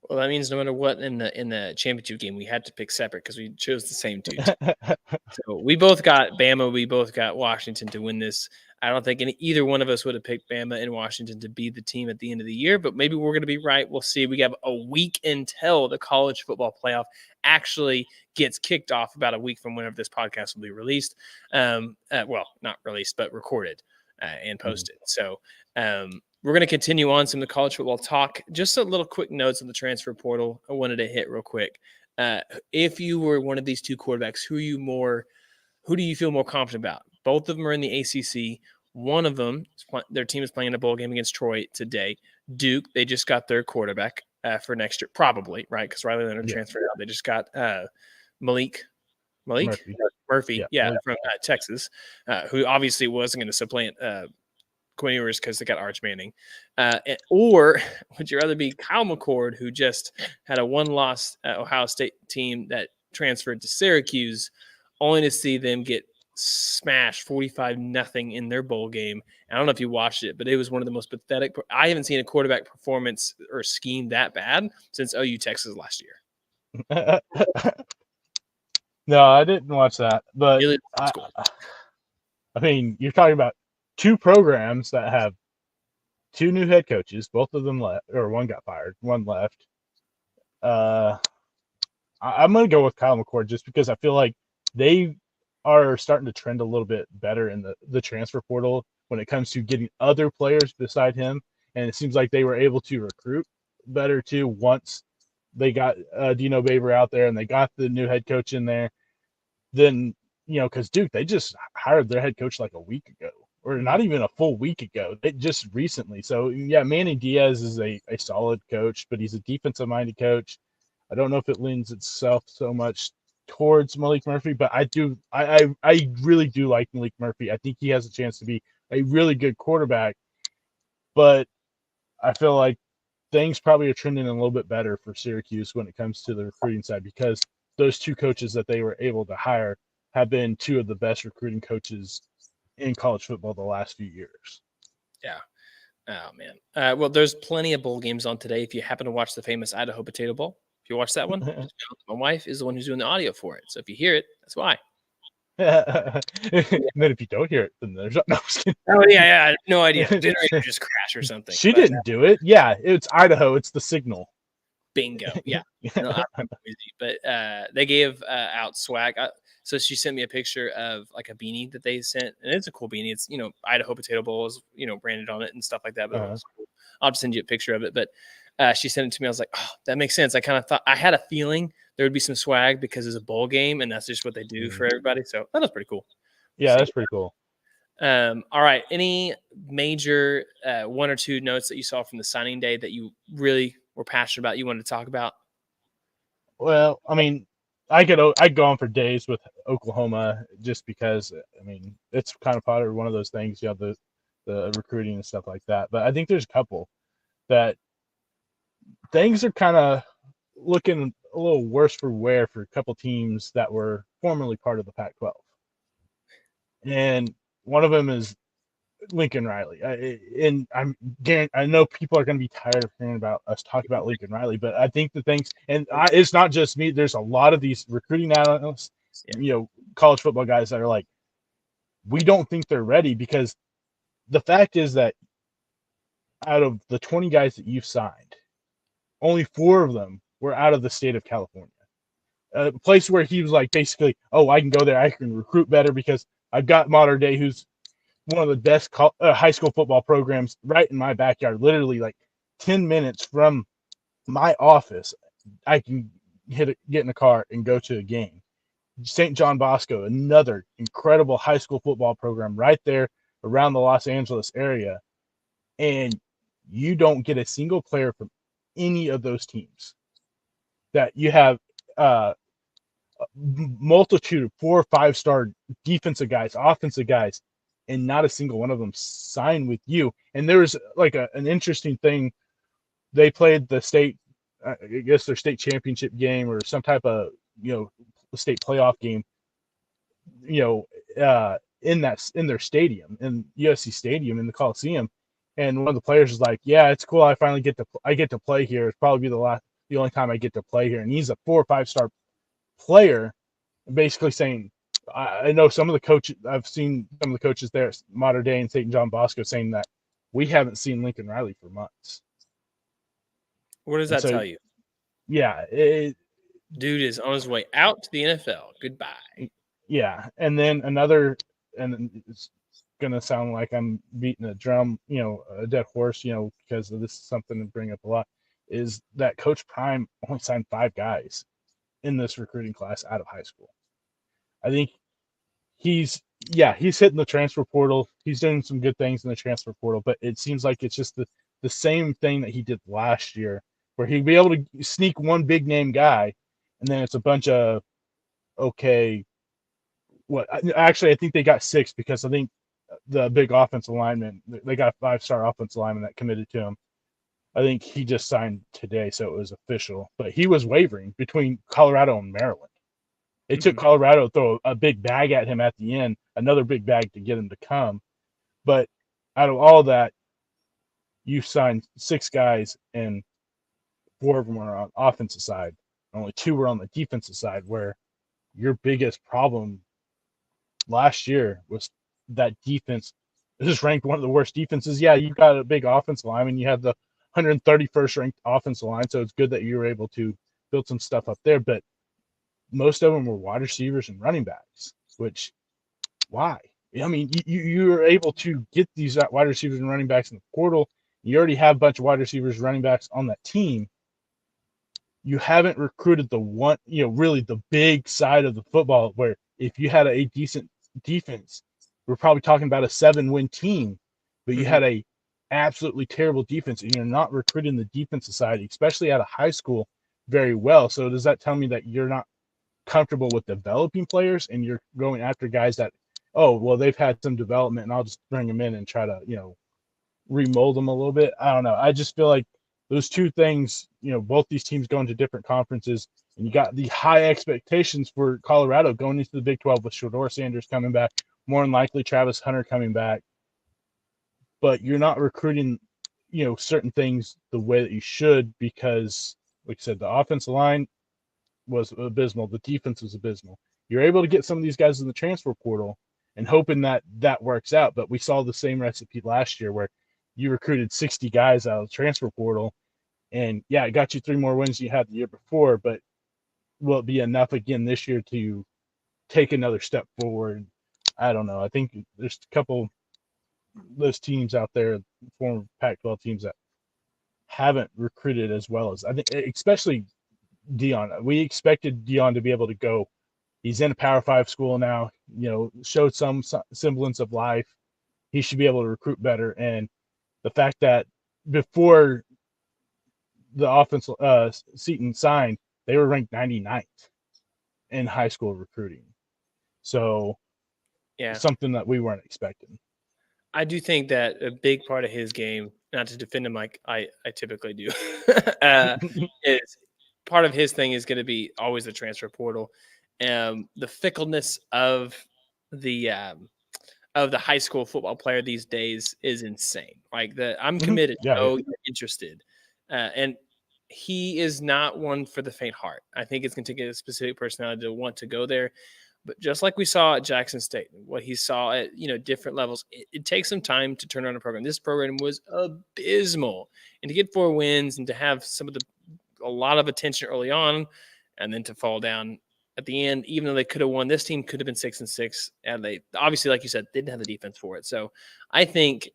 Well, that means no matter what in the championship game, we had to pick separate because we chose the same two. So we both got Bama. We both got Washington to win this. I don't think either one of us would have picked Bama and Washington to be the team at the end of the year, but maybe we're going to be right. We'll see. We have a week until the college football playoff actually gets kicked off, about a week from whenever this podcast will be released. Well, not released, but recorded and posted. So we're going to continue on some of the college football talk. Just a little quick notes on the transfer portal I wanted to hit real quick. If you were one of these two quarterbacks, who do you feel more confident about? Both of them are in the ACC. One of them, their team is playing a bowl game against Troy today. Duke, they just got their quarterback for next year, probably, right? Because Riley Leonard transferred out. They just got Malik Murphy, from Texas, who obviously wasn't going to supplant Quinn Ewers because they got Arch Manning. Or would you rather be Kyle McCord, who just had a one-loss Ohio State team that transferred to Syracuse, only to see them get smashed 45-0 in their bowl game? I don't know if you watched it, but it was one of the most pathetic. I haven't seen a quarterback performance or scheme that bad since OU Texas last year.
No, I didn't watch that, but I mean, you're talking about two programs that have two new head coaches. Both of them left, or one got fired, one left. I'm going to go with Kyle McCord just because I feel like they are starting to trend a little bit better in the transfer portal when it comes to getting other players beside him. And it seems like they were able to recruit better too once they got Dino Baber out there and they got the new head coach in there. Then, because Duke, they just hired their head coach like a week ago, or not even a full week ago. They just recently. So yeah, Manny Diaz is a solid coach, but he's a defensive minded coach. I don't know if it lends itself so much towards Malik Murphy, but I really do like Malik Murphy. I think he has a chance to be a really good quarterback, but I feel like things probably are trending a little bit better for Syracuse when it comes to the recruiting side because those two coaches that they were able to hire have been two of the best recruiting coaches in college football the last few years.
Yeah. Oh, man. Well, there's plenty of bowl games on today. If you happen to watch the famous Idaho Potato Bowl, if you watch that one, my wife is the one who's doing the audio for it. So if you hear it, that's why.
And then if you don't hear it, then there's no.
Oh yeah, I had no idea. Generator just crash or something.
She didn't do it. Yeah, it's Idaho. It's the signal.
Bingo. Yeah. No, I'm busy, but they gave out swag. So she sent me a picture of like a beanie that they sent, and it's a cool beanie. It's Idaho Potato Bowl is branded on it and stuff like that. But it was cool. I'll just send you a picture of it. But she sent it to me. I was like, oh, that makes sense. I kind of thought I had a feeling there would be some swag because it's a bowl game, and that's just what they do for everybody. So that was pretty cool.
Yeah, that's pretty cool.
All right. Any major one or two notes that you saw from the signing day that you really were passionate about, you wanted to talk about?
Well, I mean, I'd go on for days with Oklahoma just because, I mean, it's kind of part of one of those things, the recruiting and stuff like that. But I think there's a couple that things are kind of looking a little worse for wear for a couple teams that were formerly part of the Pac-12. And one of them is Lincoln Riley. And I know people are going to be tired of hearing about us talk about Lincoln Riley, but I think the things, and it's not just me, there's a lot of these recruiting analysts, college football guys that are like, we don't think they're ready, because the fact is that out of the 20 guys that you've signed, only 4 of them were out of the state of California. A place where he was like, basically, oh, I can go there, I can recruit better because I've got Modern Day, who's one of the best high school football programs right in my backyard, literally like 10 minutes from my office. I can get in a car and go to a game. St. John Bosco, another incredible high school football program right there around the Los Angeles area. And you don't get a single player from any of those teams. That you have multitude of 4 or 5-star defensive guys, offensive guys, and not a single one of them signed with you. And there was like an interesting thing. They played the state, I guess their state championship game or some type of state playoff game, in their stadium, in USC Stadium in the Coliseum. And one of the players was like, "Yeah, it's cool. I finally get to play here. It's probably the only time I get to play here." And he's a 4 or 5-star player, basically saying, I know some of the coaches, I've seen some of the coaches there at Mater Dei and St. John Bosco saying that we haven't seen Lincoln Riley for months.
What does that tell you?
Yeah,
dude is on his way out to the NFL. Goodbye.
Yeah, and then and it's gonna sound like I'm beating a drum, a dead horse, because this is something to bring up a lot, is that Coach Prime only signed 5 guys in this recruiting class out of high school. I think he's hitting the transfer portal. He's doing some good things in the transfer portal, but it seems like it's just the same thing that he did last year, where he'd be able to sneak one big name guy, and then it's a bunch of okay. Actually, I think they got 6 because I think the big offensive lineman, they got a 5-star offensive lineman that committed to him. I think he just signed today, so it was official. But he was wavering between Colorado and Maryland. It took Colorado to throw a big bag at him at the end, another big bag to get him to come. But out of all that, you signed 6 guys, and 4 of them were on offensive side. Only 2 were on the defensive side, where your biggest problem last year was that defense. This is ranked one of the worst defenses. Yeah, you got a big offensive line, and you have the 131st ranked offensive line, so it's good that you were able to build some stuff up there. But most of them were wide receivers and running backs, which, why? I mean, you were able to get these wide receivers and running backs in the portal. You already have a bunch of wide receivers, running backs on that team. You haven't recruited the one, really the big side of the football, where if you had a decent defense, we're probably talking about a 7-win team, but you had a absolutely terrible defense, and you're not recruiting the defensive side, especially out of high school, very well. So does that tell me that you're not comfortable with developing players, and you're going after guys that, oh, well, they've had some development, and I'll just bring them in and try to, remold them a little bit? I don't know. I just feel like those two things, both these teams going to different conferences, and you got the high expectations for Colorado going into the Big 12 with Shedeur Sanders coming back, more than likely Travis Hunter coming back. But you're not recruiting, certain things the way that you should, because, like I said, the offensive line was abysmal. The defense was abysmal. You're able to get some of these guys in the transfer portal and hoping that that works out. But we saw the same recipe last year, where you recruited 60 guys out of the transfer portal, and yeah, it got you 3 more wins than you had the year before, but will it be enough again this year to take another step forward? I don't know. I think there's a couple of those teams out there, former Pac-12 teams, that haven't recruited as well as, I think, especially Dion. We expected Dion to be able to go. He's in a Power 5 school now, showed some semblance of life. He should be able to recruit better. And the fact that before the offensive Seton signed, they were ranked 99th in high school recruiting. So
yeah,
something that we weren't expecting.
I do think that a big part of his game, not to defend him like I typically do, is part of his thing is going to be always the transfer portal. The fickleness of the high school football player these days is insane. Like I'm committed. You're interested, and he is not one for the faint heart. I think it's going to take a specific personality to want to go there. But just like we saw at Jackson State, what he saw at different levels, it takes some time to turn around a program. This program was abysmal, and to get 4 wins and to have a lot of attention early on, and then to fall down at the end, even though they could have won, this team could have been 6-6, and they obviously, like you said, didn't have the defense for it. So I think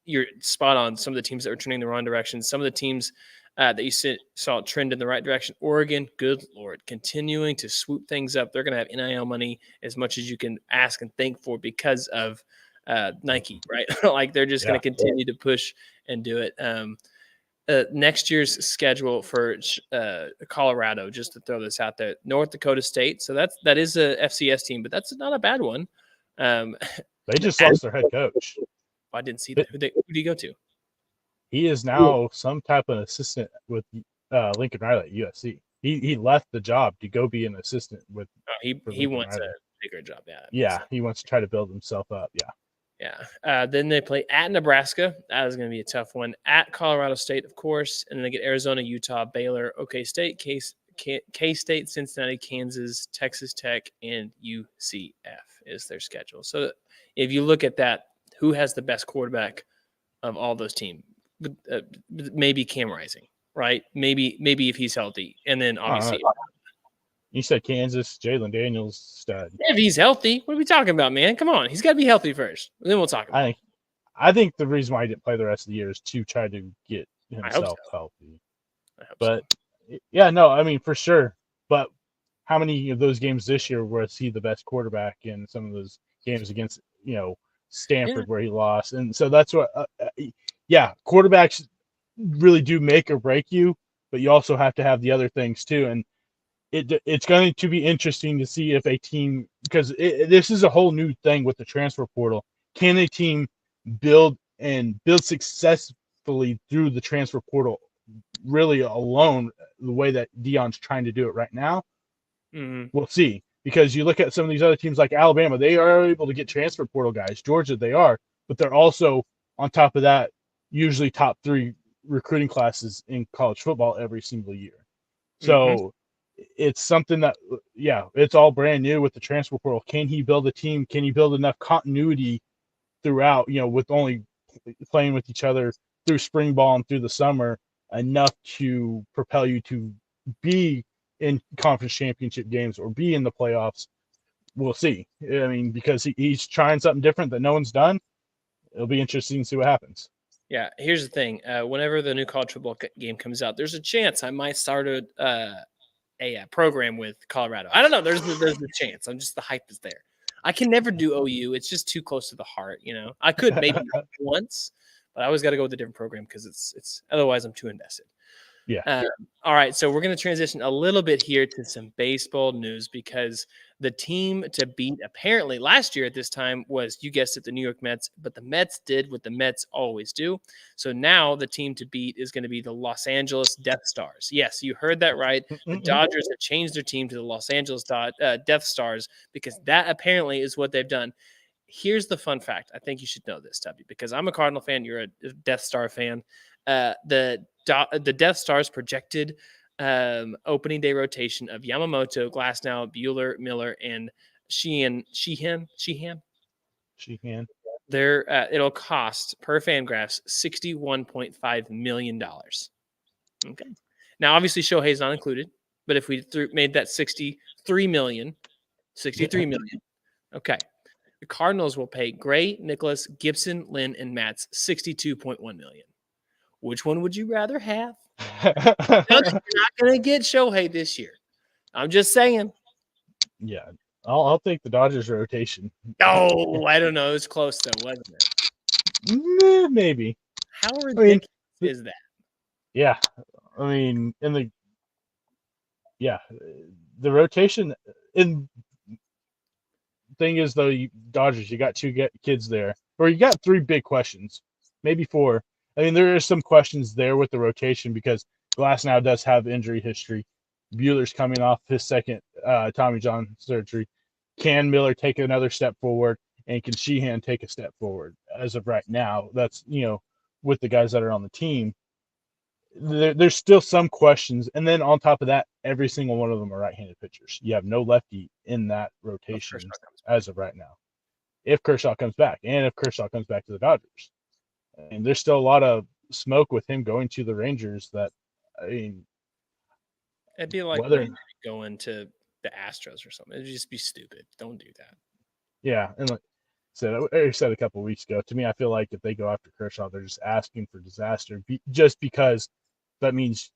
you're spot on. Some of the teams that were trending the wrong direction, some of the teams that you saw trend in the right direction. Oregon, good Lord, continuing to swoop things up. They're going to have NIL money as much as you can ask and thank for because of Nike, right? Like they're just going to continue to push and do it. next year's schedule for Colorado, just to throw this out there, North Dakota State. So that is a FCS team, but that's not a bad one.
They just lost their head coach.
I didn't see that. Who do you go to?
He is now some type of assistant with Lincoln Riley at USC. He left the job to go be an assistant with.
He wants Riley. A bigger job.
Yeah, he wants to try to build himself up. Yeah.
Yeah. Then they play at Nebraska. That is going to be a tough one. At Colorado State, of course. And then they get Arizona, Utah, Baylor, OK State, K-State, Cincinnati, Kansas, Texas Tech, and UCF is their schedule. So if you look at that, who has the best quarterback of all those teams? Maybe Cam Rising, right? Maybe if he's healthy. And then obviously
you said Kansas, Jalen Daniels, stud.
If he's healthy, what are we talking about, man? Come on. He's got to be healthy first. Then we'll talk about it.
I think the reason why he didn't play the rest of the year is to try to get himself healthy. But, yeah, no, I mean, for sure. But how many of those games this year was he the best quarterback in some of those games against, Stanford where he lost? And so that's what quarterbacks really do make or break you, but you also have to have the other things too. And it's going to be interesting to see if a team, because this is a whole new thing with the transfer portal. Can a team build successfully through the transfer portal really alone the way that Deion's trying to do it right now?
Mm-hmm.
We'll see. Because you look at some of these other teams like Alabama, they are able to get transfer portal guys. Georgia, they are. But they're also, on top of that, usually top 3 recruiting classes in college football every single year. So it's something that, it's all brand new with the transfer portal. Can he build a team? Can he build enough continuity throughout, with only playing with each other through spring ball and through the summer, enough to propel you to be in conference championship games or be in the playoffs? We'll see. I mean, because he's trying something different that no one's done. It'll be interesting to see what happens.
Yeah, here's the thing. Whenever the new college football game comes out, there's a chance I might start a program with Colorado. I don't know. There's a chance. I'm just, the hype is there. I can never do OU. It's just too close to the heart. I could maybe once, but I always got to go with a different program because it's otherwise I'm too invested.
Yeah.
All right. So we're going to transition a little bit here to some baseball news, because the team to beat apparently last year at this time was, you guessed it, the New York Mets, but the Mets did what the Mets always do. So now the team to beat is going to be the Los Angeles Death Stars. Yes, you heard that right. The Dodgers have changed their team to the Los Angeles Death Stars because that apparently is what they've done. Here's the fun fact. I think you should know this, Tubby, because I'm a Cardinal fan. You're a Death Star fan. The Death Stars projected opening day rotation of Yamamoto, Glasnow, Bueller, Miller, and Sheehan. It'll cost per Fangraphs $61.5 million. Okay. Now, obviously, Shohei's not included, but if we made that 63 million. Okay. The Cardinals will pay Gray, Nicholas, Gibson, Lynn, and Matz $62.1 million. Which one would you rather have? You're not going to get Shohei this year. I'm just saying.
Yeah, I'll take the Dodgers rotation.
Oh, I don't know. It was close though, wasn't it?
Maybe.
How ridiculous is that?
Yeah, I mean, the rotation. In thing is though, Dodgers, you got 2 kids there, or you got 3 big questions, maybe 4. I mean, there are some questions there with the rotation because Glasnow does have injury history. Bueller's coming off his second Tommy John surgery. Can Miller take another step forward, and can Sheehan take a step forward? As of right now, that's, with the guys that are on the team, there's still some questions. And then on top of that, every single one of them are right-handed pitchers. You have no lefty in that rotation as of right now. If Kershaw comes back, and if Kershaw comes back to the Dodgers. And there's still a lot of smoke with him going to the Rangers. That, I mean,
it'd be like going to the Astros or something. It'd just be stupid. Don't do that.
Yeah, and like I said a couple of weeks ago, to me, I feel like if they go after Kershaw, they're just asking for disaster. Just because that means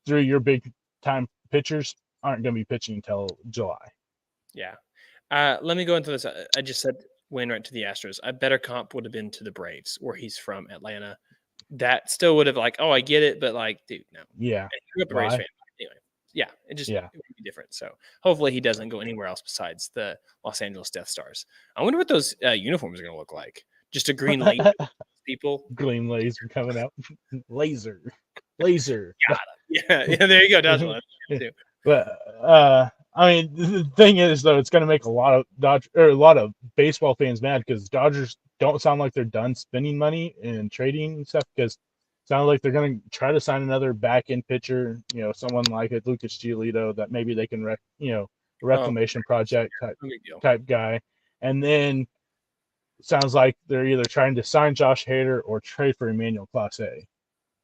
3 of your big time pitchers aren't going to be pitching until July.
Yeah. Let me go into this. I just said Wainwright to the Astros. A better comp would have been to the Braves, where he's from, Atlanta. that still would have like, oh, I get it, but like, dude, no.
Yeah.
I grew up a Rays
Why?
fan. Anyway, yeah, it
Yeah.
would be different. So hopefully he doesn't go anywhere else besides the Los Angeles Death Stars. I wonder what those uniforms are going to look like. Just a green laser, people.
Green laser coming out. Laser. Laser.
Yeah, there you go, Dodgeball. Too.
But I mean, the thing is though, it's going to make a lot of baseball fans mad because Dodgers don't sound like they're done spending money and trading and stuff because it sounds like they're going to try to sign another back end pitcher, someone like a Lucas Giolito that maybe they can reclamation project type guy, and then it sounds like they're either trying to sign Josh Hader or trade for Emmanuel Clase,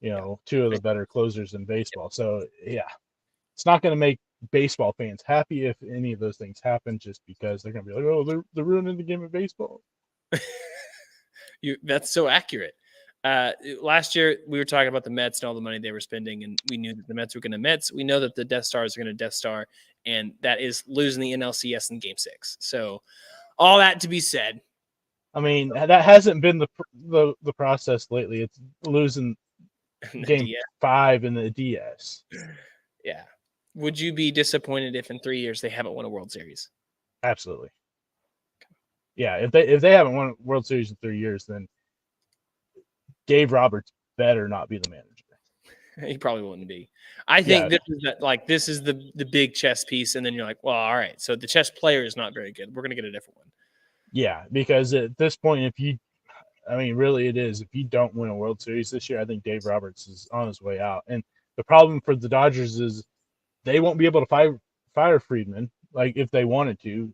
two of the better closers in baseball. So yeah, it's not going to make baseball fans happy if any of those things happen, just because they're going to be like, oh, they're ruining the game of baseball.
That's so accurate. Last year we were talking about the Mets and all the money they were spending, and we knew that the Mets were going to Mets. We know that the Death Stars are going to Death Star, and that is losing the NLCS in Game 6. So all that to be said.
I mean, that hasn't been the process lately. It's losing Game 5 in the DS.
Yeah. Would you be disappointed if in 3 years they haven't won a World Series?
Absolutely. Yeah, if they haven't won a World Series in 3 years, then Dave Roberts better not be the manager.
He probably wouldn't be. I think this is the big chess piece, and then you're like, well, all right. So the chess player is not very good. We're gonna get a different one.
Yeah, because at this point, really it is. If you don't win a World Series this year, I think Dave Roberts is on his way out. And the problem for the Dodgers is they won't be able to fire Friedman, like if they wanted to,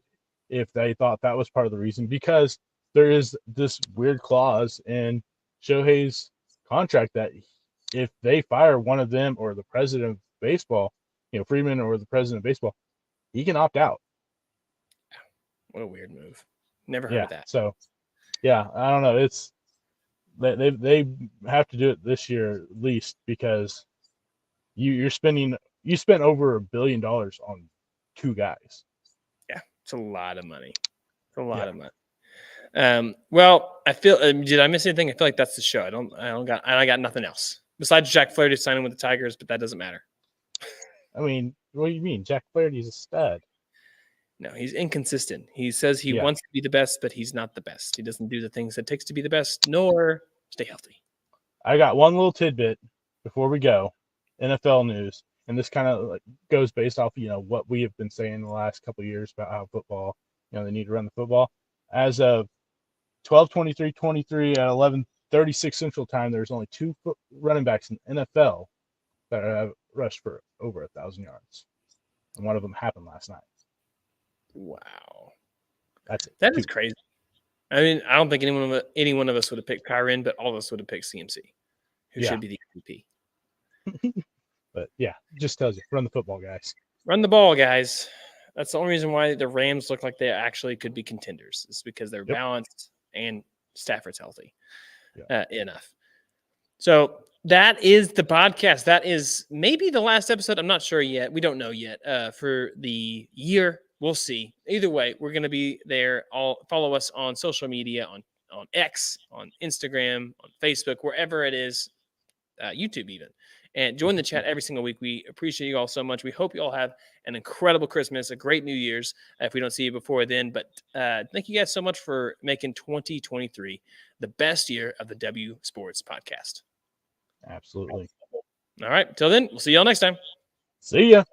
if they thought that was part of the reason, because there is this weird clause in Shohei's contract that if they fire one of them or the president of baseball, Friedman or the president of baseball, he can opt out.
What a weird move. Never heard of that.
So, yeah, I don't know. It's they have to do it this year at least, because you spent over $1 billion on two guys.
Yeah, it's a lot of money. It's a lot of money. Well, I feel. Did I miss anything? I feel like that's the show. I got nothing else besides Jack Flaherty signing with the Tigers, but that doesn't matter.
I mean, what do you mean? Jack Flaherty's a stud.
No, he's inconsistent. He says he wants to be the best, but he's not the best. He doesn't do the things it takes to be the best, nor stay healthy.
I got one little tidbit before we go. NFL news, and this kind of goes based off, what we have been saying the last couple of years about how football, they need to run the football. As of 12/23/23 at 11:36 Central Time, there's only two running backs in NFL that have rushed for over 1,000 yards, and one of them happened last night.
Wow,
that's it.
That is crazy. I mean, I don't think any one of us would have picked Kyren, but all of us would have picked CMC, who should be the MVP.
But yeah, just tells you, run the football, guys.
Run the ball, guys. That's the only reason why the Rams look like they actually could be contenders. It's because they're balanced and Stafford's healthy enough. So that is the podcast. That is maybe the last episode. I'm not sure yet. We don't know yet for the year. We'll see. Either way, we're going to be there. Follow us on social media, on X, on Instagram, on Facebook, wherever it is, YouTube even. And join the chat every single week. We appreciate you all so much. We hope you all have an incredible Christmas, a great New Year's, if we don't see you before then. But thank you guys so much for making 2023 the best year of the W Sports Podcast.
Absolutely.
All right. Till then, we'll see y'all next time.
See ya.